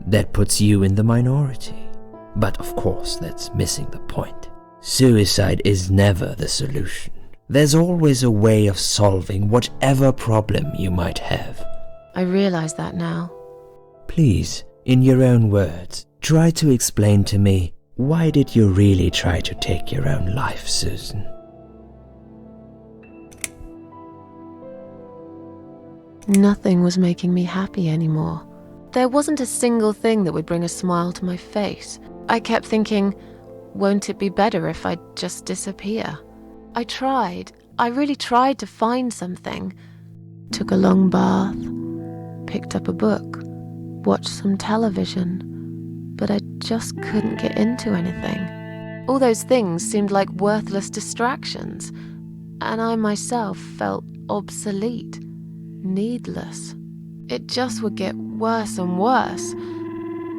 That puts you in the minority. But of course, that's missing the point. Suicide is never the solution. There's always a way of solving whatever problem you might have. I realize that now. Please, in your own words, try to explain to me, why did you really try to take your own life, Susan? Nothing was making me happy anymore. There wasn't a single thing that would bring a smile to my face. I kept thinking, won't it be better if I just disappear? I really tried to find something. Took a long bath, picked up a book, watch some television, but I just couldn't get into anything. All those things seemed like worthless distractions, and I myself felt obsolete, needless. It just would get worse and worse.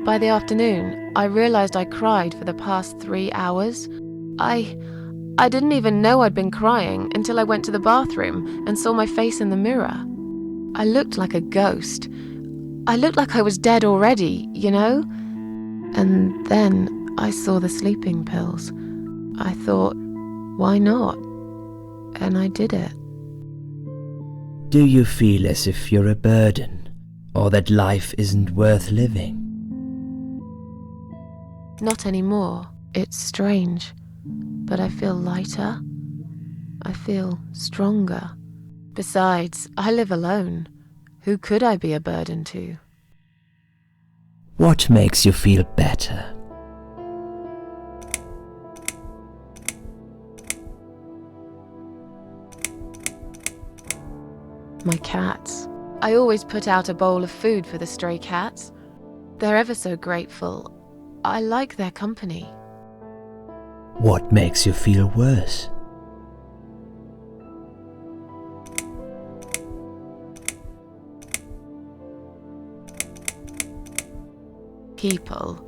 By the afternoon, I realized I cried for the past 3 hours. I didn't even know I'd been crying until I went to the bathroom and saw my face in the mirror. I looked like a ghost. I looked like I was dead already, you know? And then I saw the sleeping pills. I thought, why not? And I did it. Do you feel as if you're a burden, or that life isn't worth living? Not anymore. It's strange. But I feel lighter. I feel stronger. Besides, I live alone. Who could I be a burden to? What makes you feel better? My cats. I always put out a bowl of food for the stray cats. They're ever so grateful. I like their company. What makes you feel worse? People.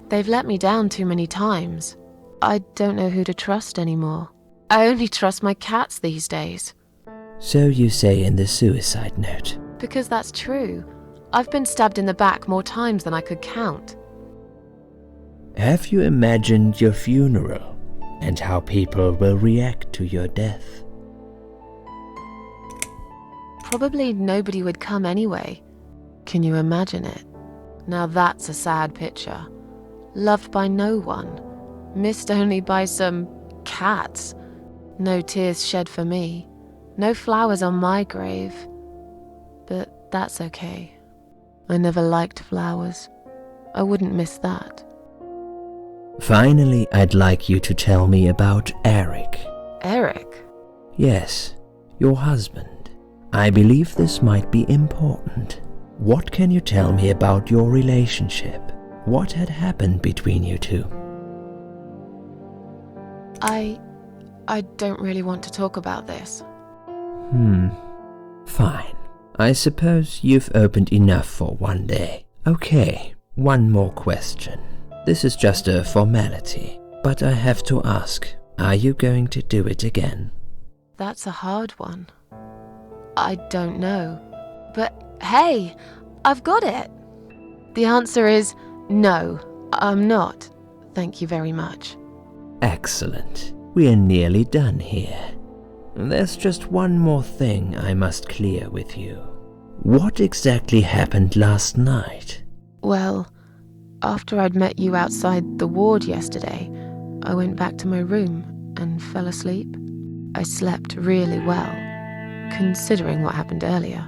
They've let me down too many times. I don't know who to trust anymore. I only trust my cats these days. So you say in the suicide note. Because that's true. I've been stabbed in the back more times than I could count. Have you imagined your funeral and how people will react to your death? Probably nobody would come anyway. Can you imagine it? Now that's a sad picture. Loved by no one. Missed only by some cats. No tears shed for me. No flowers on my grave. But that's okay. I never liked flowers. I wouldn't miss that. Finally, I'd like you to tell me about Eric. Eric? Yes, your husband. I believe this might be important. What can you tell me about your relationship? What had happened between you two? I don't really want to talk about this. Fine. I suppose you've opened enough for one day. Okay, one more question. This is just a formality, but I have to ask, are you going to do it again? That's a hard one. I don't know. But hey, I've got it. The answer is no, I'm not. Thank you very much. Excellent. We're nearly done here. There's just one more thing I must clear with you. What exactly happened last night? Well, after I'd met you outside the ward yesterday, I went back to my room and fell asleep. I slept really well, considering what happened earlier.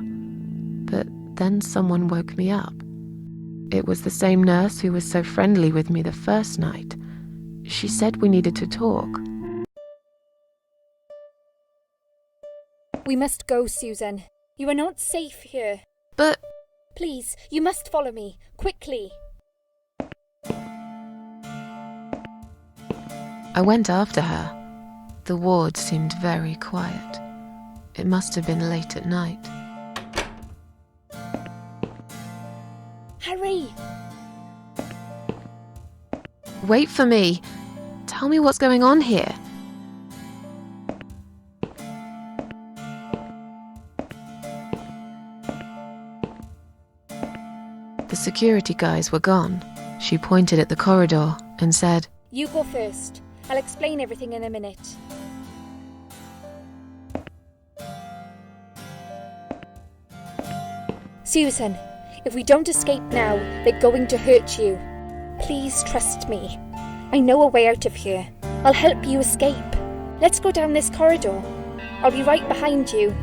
But then someone woke me up. It was the same nurse who was so friendly with me the first night. She said we needed to talk. We must go, Susan. You are not safe here. But Please, you must follow me, quickly. I went after her. The ward seemed very quiet. It must have been late at night. Hurry! Wait for me. Tell me what's going on here. The security guys were gone. She pointed at the corridor and said, You go first. I'll explain everything in a minute. Susan, if we don't escape now, they're going to hurt you. Please trust me. I know a way out of here. I'll help you escape. Let's go down this corridor. I'll be right behind you.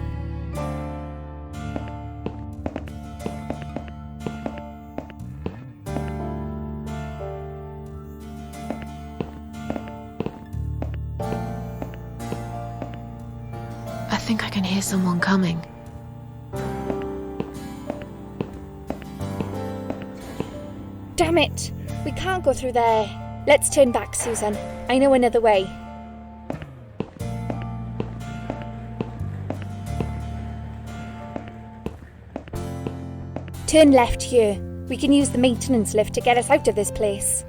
I think I can hear someone coming. Damn it! We can't go through there. Let's turn back, Susan. I know another way. Turn left here. We can use the maintenance lift to get us out of this place.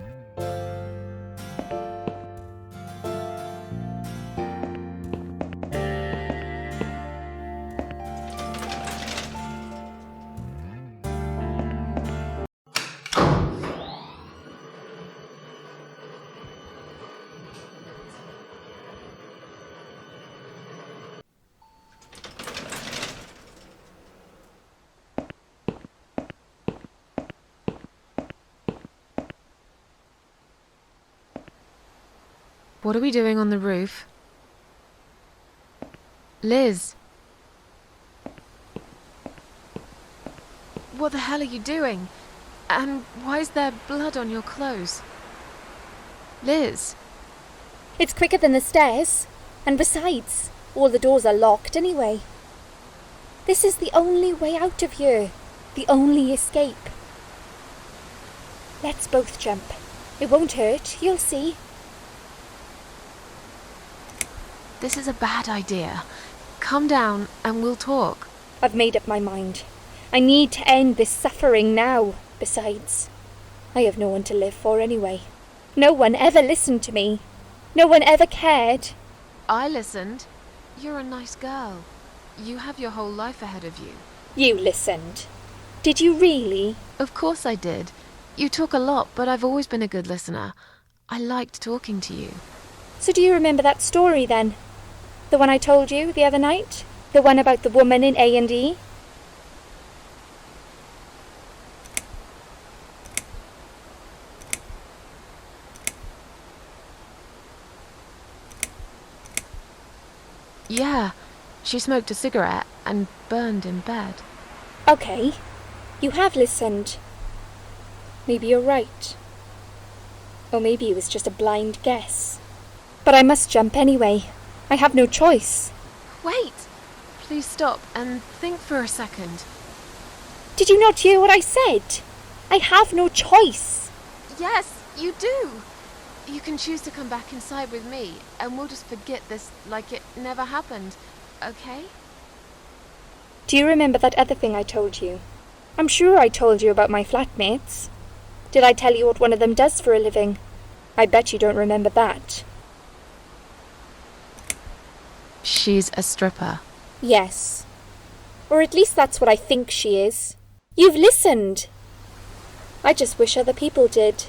What are we doing on the roof? Liz! What the hell are you doing? And why is there blood on your clothes? Liz! It's quicker than the stairs. And besides, all the doors are locked anyway. This is the only way out of here. The only escape. Let's both jump. It won't hurt, you'll see. This is a bad idea. Come down and we'll talk. I've made up my mind. I need to end this suffering now. Besides, I have no one to live for anyway. No one ever listened to me. No one ever cared. I listened. You're a nice girl. You have your whole life ahead of you. You listened. Did you really? Of course I did. You talk a lot, but I've always been a good listener. I liked talking to you. So do you remember that story then? The one I told you the other night? The one about the woman in A&E? Yeah, she smoked a cigarette and burned in bed. Okay, you have listened. Maybe you're right. Or maybe it was just a blind guess. But I must jump anyway. I have no choice. Wait! Please stop and think for a second. Did you not hear what I said? I have no choice. Yes, you do! You can choose to come back inside with me, and we'll just forget this like it never happened, okay? Do you remember that other thing I told you? I'm sure I told you about my flatmates. Did I tell you what one of them does for a living? I bet you don't remember that. She's a stripper. Yes. Or at least that's what I think she is. You've listened. I just wish other people did.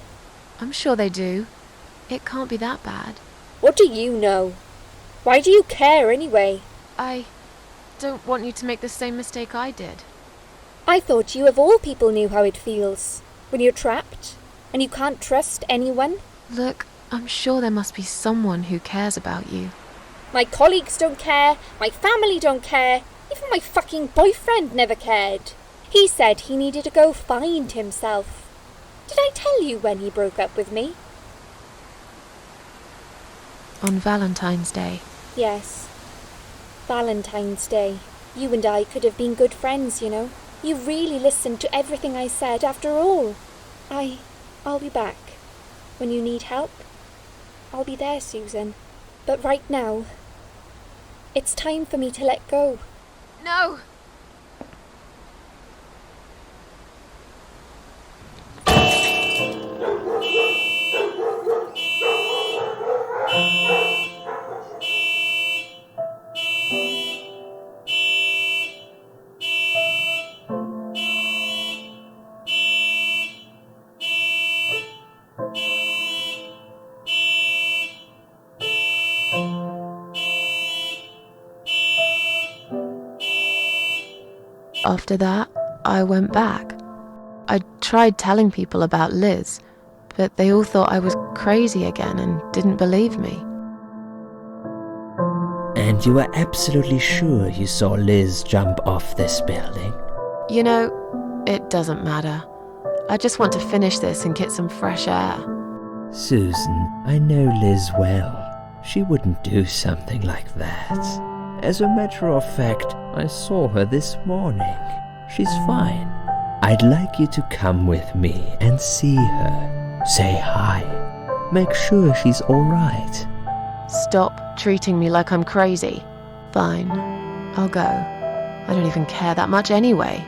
I'm sure they do. It can't be that bad. What do you know? Why do you care anyway? I don't want you to make the same mistake I did. I thought you of all people knew how it feels. When you're trapped, and you can't trust anyone. Look, I'm sure there must be someone who cares about you. My colleagues don't care, my family don't care, even my fucking boyfriend never cared. He said he needed to go find himself. Did I tell you when he broke up with me? On Valentine's Day. Yes. Valentine's Day. You and I could have been good friends, you know. You really listened to everything I said after all. I'll be back. When you need help, I'll be there, Susan. But right now, it's time for me to let go. No! After that, I went back. I tried telling people about Liz, but they all thought I was crazy again and didn't believe me. And you were absolutely sure you saw Liz jump off this building? You know, it doesn't matter. I just want to finish this and get some fresh air. Susan, I know Liz well. She wouldn't do something like that. As a matter of fact, I saw her this morning. She's fine. I'd like you to come with me and see her. Say hi. Make sure she's alright. Stop treating me like I'm crazy. Fine, I'll go. I don't even care that much anyway.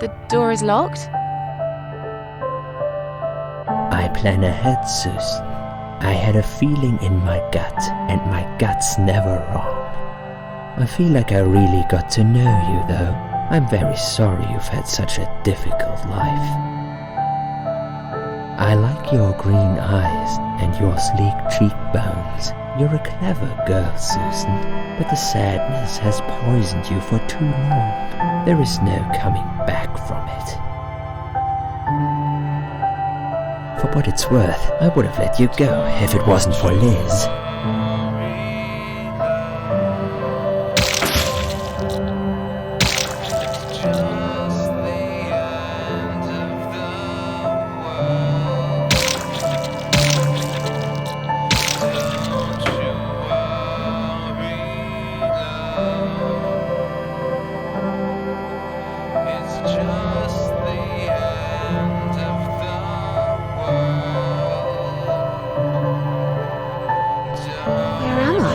The door is locked? I plan ahead, Susan. I had a feeling in my gut, and my gut's never wrong. I feel like I really got to know you, though. I'm very sorry you've had such a difficult life. I like your green eyes and your sleek cheekbones. You're a clever girl, Susan, but the sadness has poisoned you for too long. There is no coming back from it. For what it's worth, I would have let you go if it wasn't for Liz. Where am I?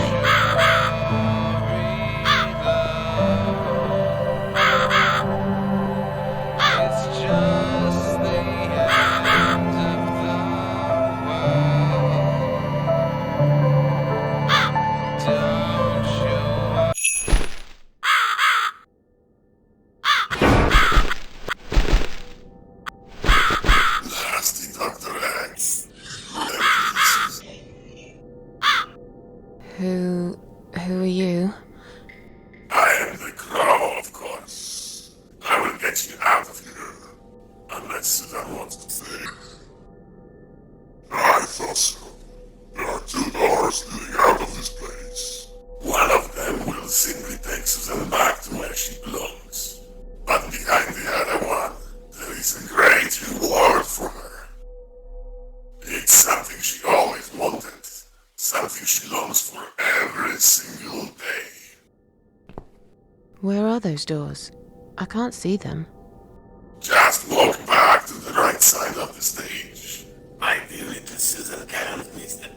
Nasty Dr. X. Who are you? I am the Crow, of course. I will get you out of here. Unless Susan wants to stay. I thought so. There are two doors leading out of this place. One of them will simply take Susan back to where she belongs. But behind the other one, there is a great reward for her. It's something she always wanted. Something she longs for every single day. Where are those doors? I can't see them. Just walk back to the right side of the stage. Ideally, the Susan can't miss them.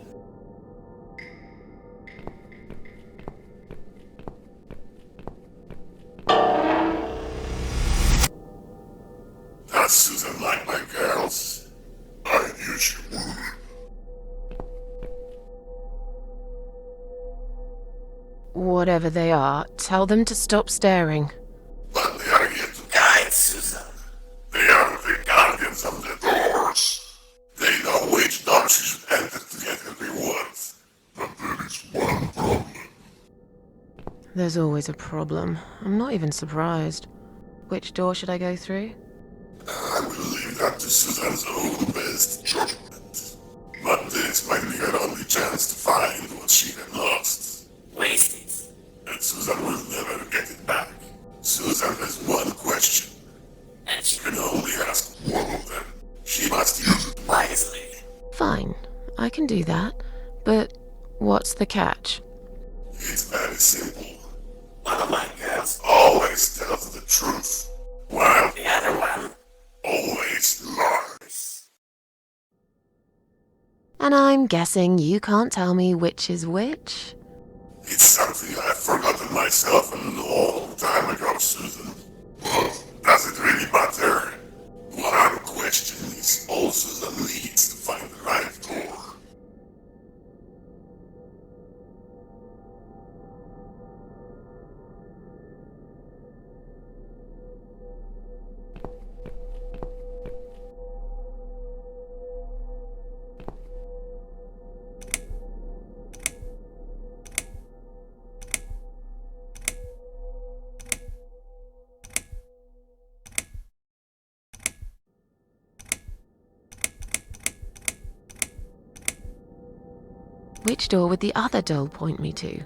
Does Susan like my girls? I knew she would. Whatever they are, tell them to stop staring. But they are here to guide Susan. They are the guardians of the doors. They know which door she should enter to get her rewards. But there is one problem. There's always a problem. I'm not even surprised. Which door should I go through? I will leave that to Susan's own best judgment. But this might be her only chance to find what she had lost. Waste it. And Susan will never get it back. Susan has one question. And she can only ask one of them. She must use it wisely. Fine, I can do that. But what's the catch? It's very simple. One of my girls always tells the truth, while the other one always lies. And I'm guessing you can't tell me which is which? It's something I've forgotten myself a long time ago, Susan. But does it really matter? One question is all Susan needs to find the right door. Which door would the other doll point me to?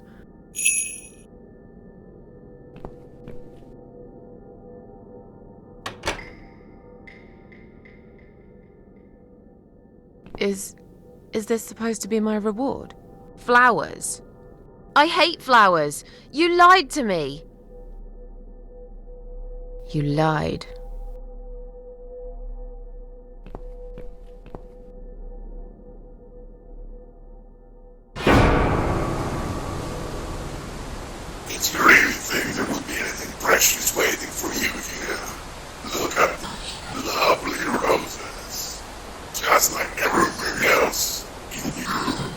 Is this supposed to be my reward? Flowers? I hate flowers! You lied to me! You lied. Did you really think there would be anything precious waiting for you here? Look at the lovely roses. Just like everything else in the room.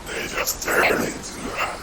They just turn into ash.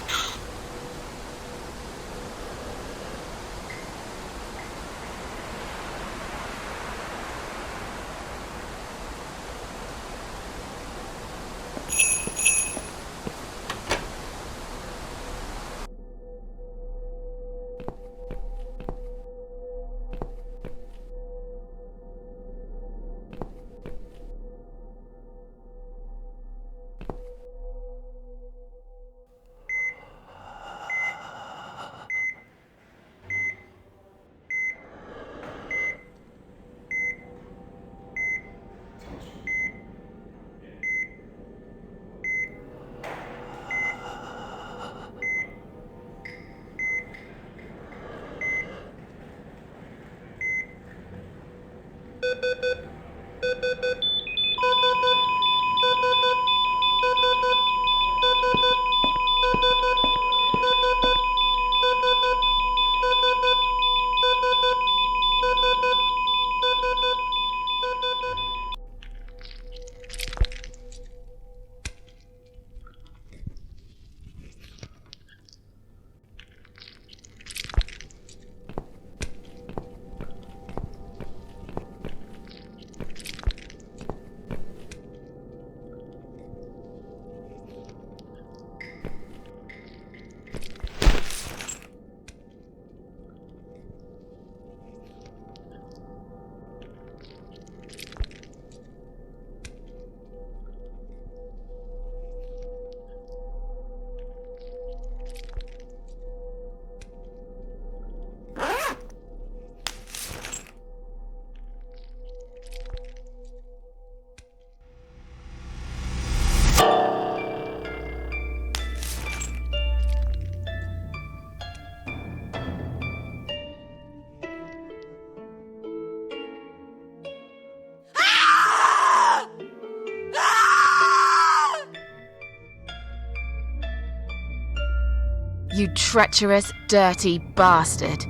You treacherous, dirty bastard.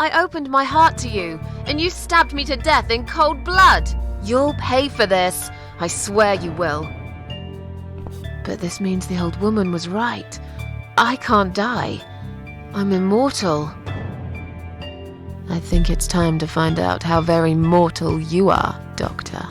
I opened my heart to you, and you stabbed me to death in cold blood. You'll pay for this. I swear you will. But this means the old woman was right. I can't die. I'm immortal. I think it's time to find out how very mortal you are, Doctor.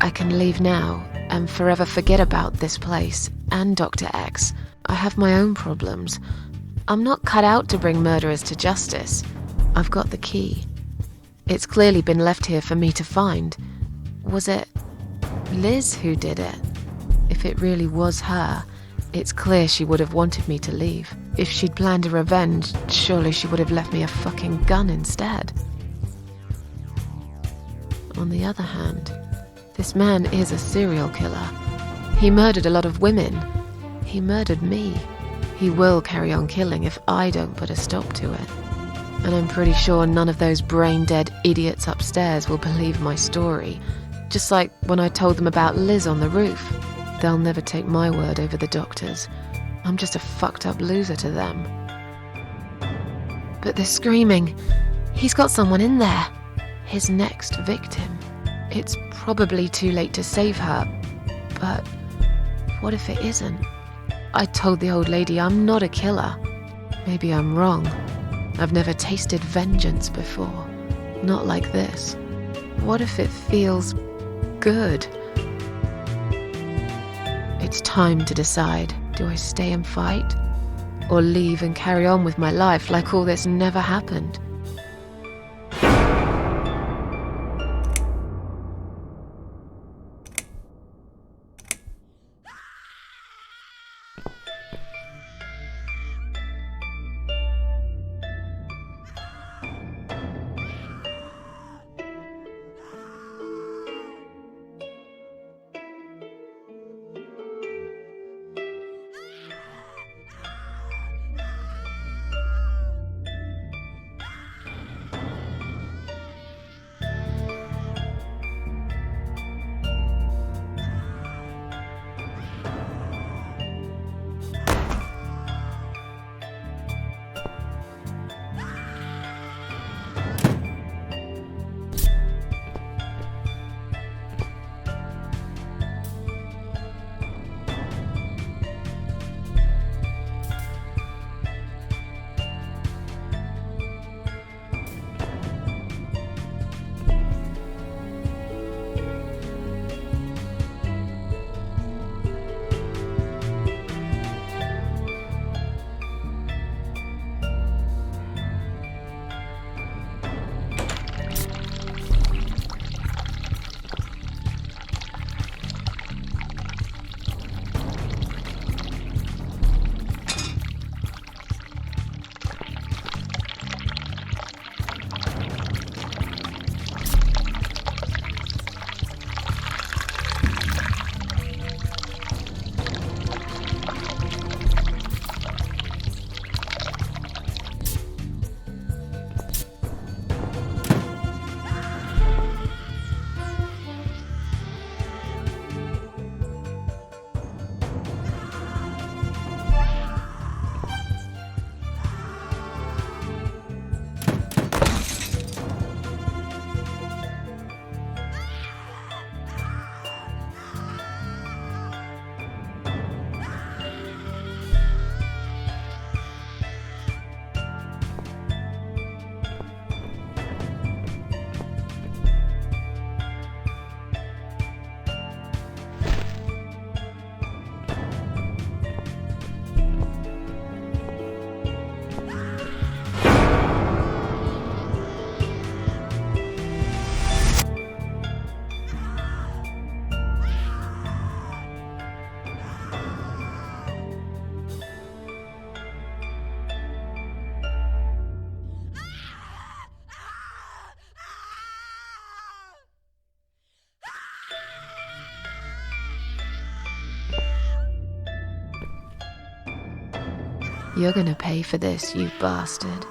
I can leave now and forever forget about this place and Dr. X. I have my own problems. I'm not cut out to bring murderers to justice. I've got the key. It's clearly been left here for me to find. Was it Liz who did it? If it really was her, it's clear she would have wanted me to leave. If she'd planned a revenge, surely she would have left me a fucking gun instead. On the other hand, this man is a serial killer. He murdered a lot of women. He murdered me. He will carry on killing if I don't put a stop to it. And I'm pretty sure none of those brain-dead idiots upstairs will believe my story. Just like when I told them about Liz on the roof. They'll never take my word over the doctor's. I'm just a fucked up loser to them. But they're screaming. He's got someone in there. His next victim. It's probably too late to save her, but what if it isn't? I told the old lady I'm not a killer. Maybe I'm wrong. I've never tasted vengeance before. Not like this. What if it feels good? It's time to decide. Do I stay and fight? Or leave and carry on with my life like all this never happened? You're gonna pay for this, you bastard.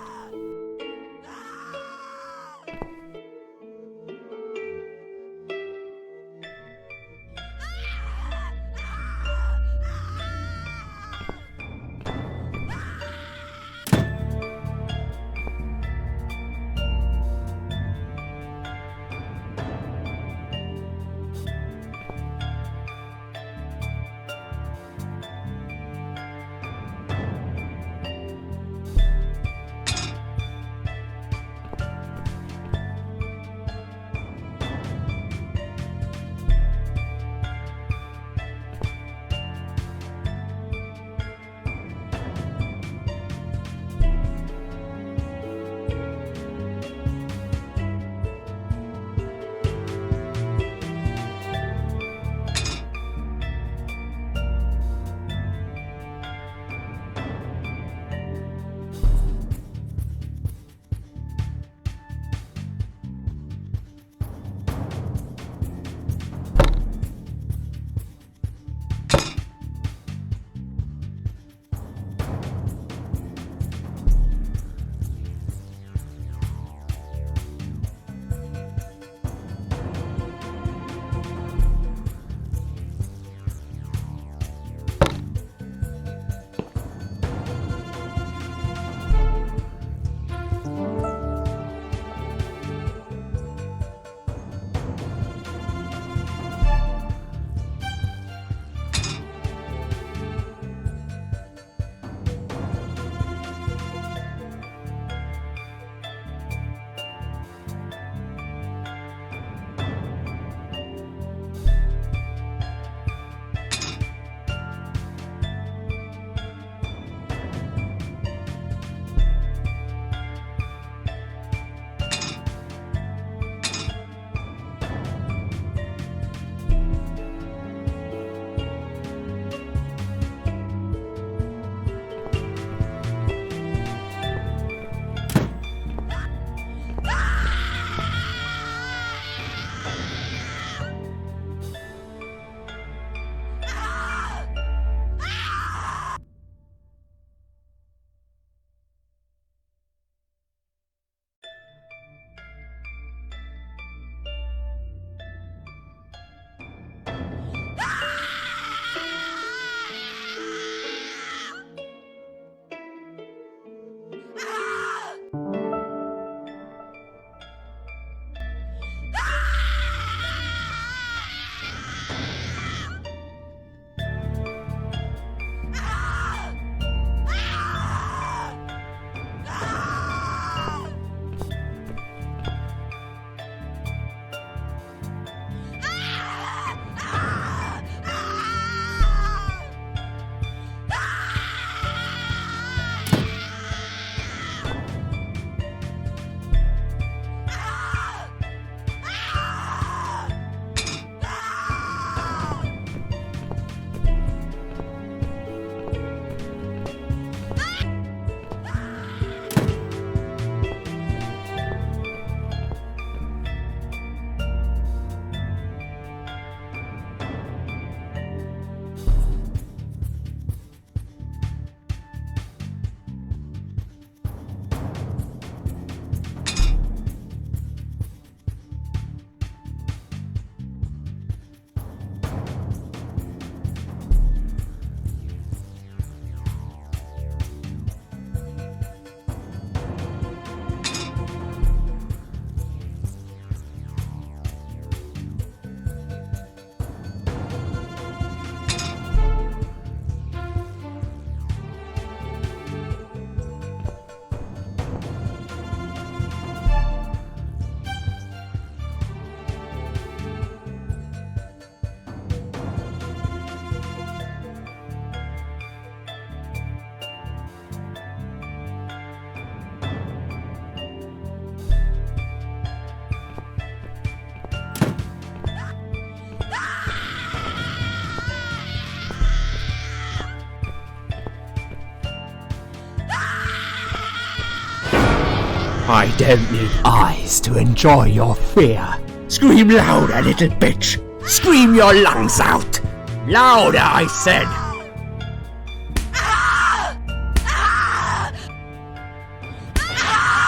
I don't need eyes to enjoy your fear. Scream louder, little bitch! Scream your lungs out! Louder, I said!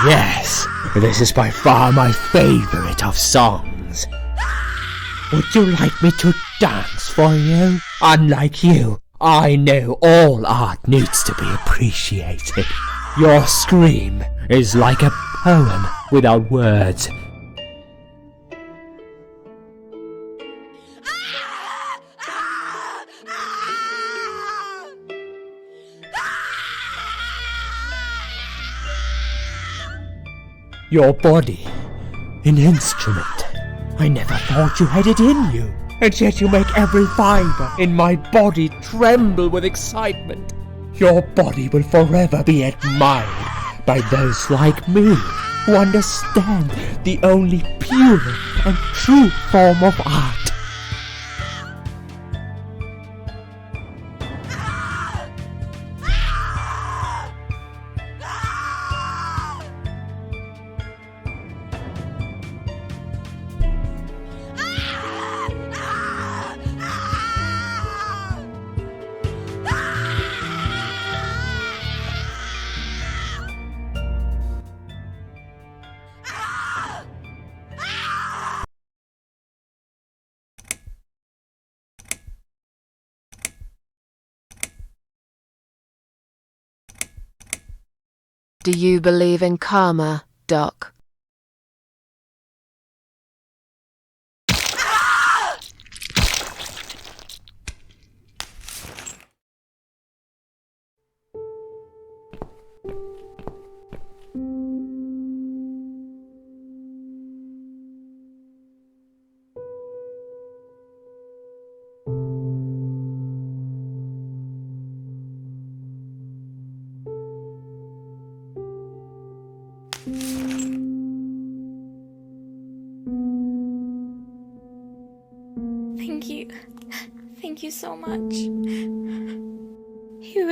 Yes, this is by far my favorite of songs. Would you like me to dance for you? Unlike you, I know all art needs to be appreciated. Your scream is like a poem without words. Your body, an instrument. I never thought you had it in you, and yet you make every fibre in my body tremble with excitement. Your body will forever be admired by those like me, who understand the only pure and true form of art. Do you believe in karma, Doc? Thank you so much. He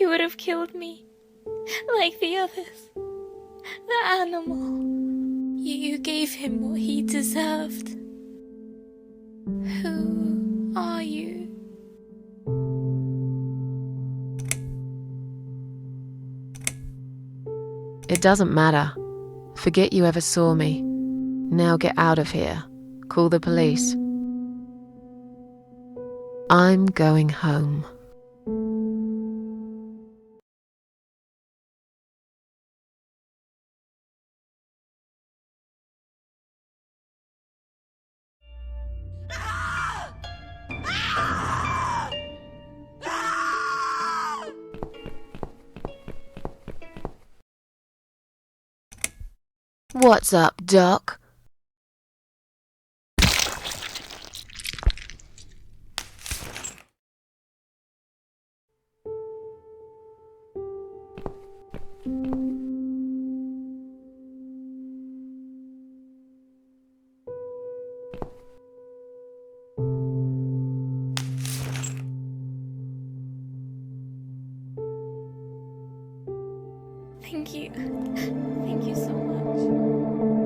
would have killed me, like the others. The animal. You gave him what he deserved. Who are you? It doesn't matter. Forget you ever saw me. Now get out of here. Call the police. I'm going home. What's up, Doc? Thank you. Thank you so much.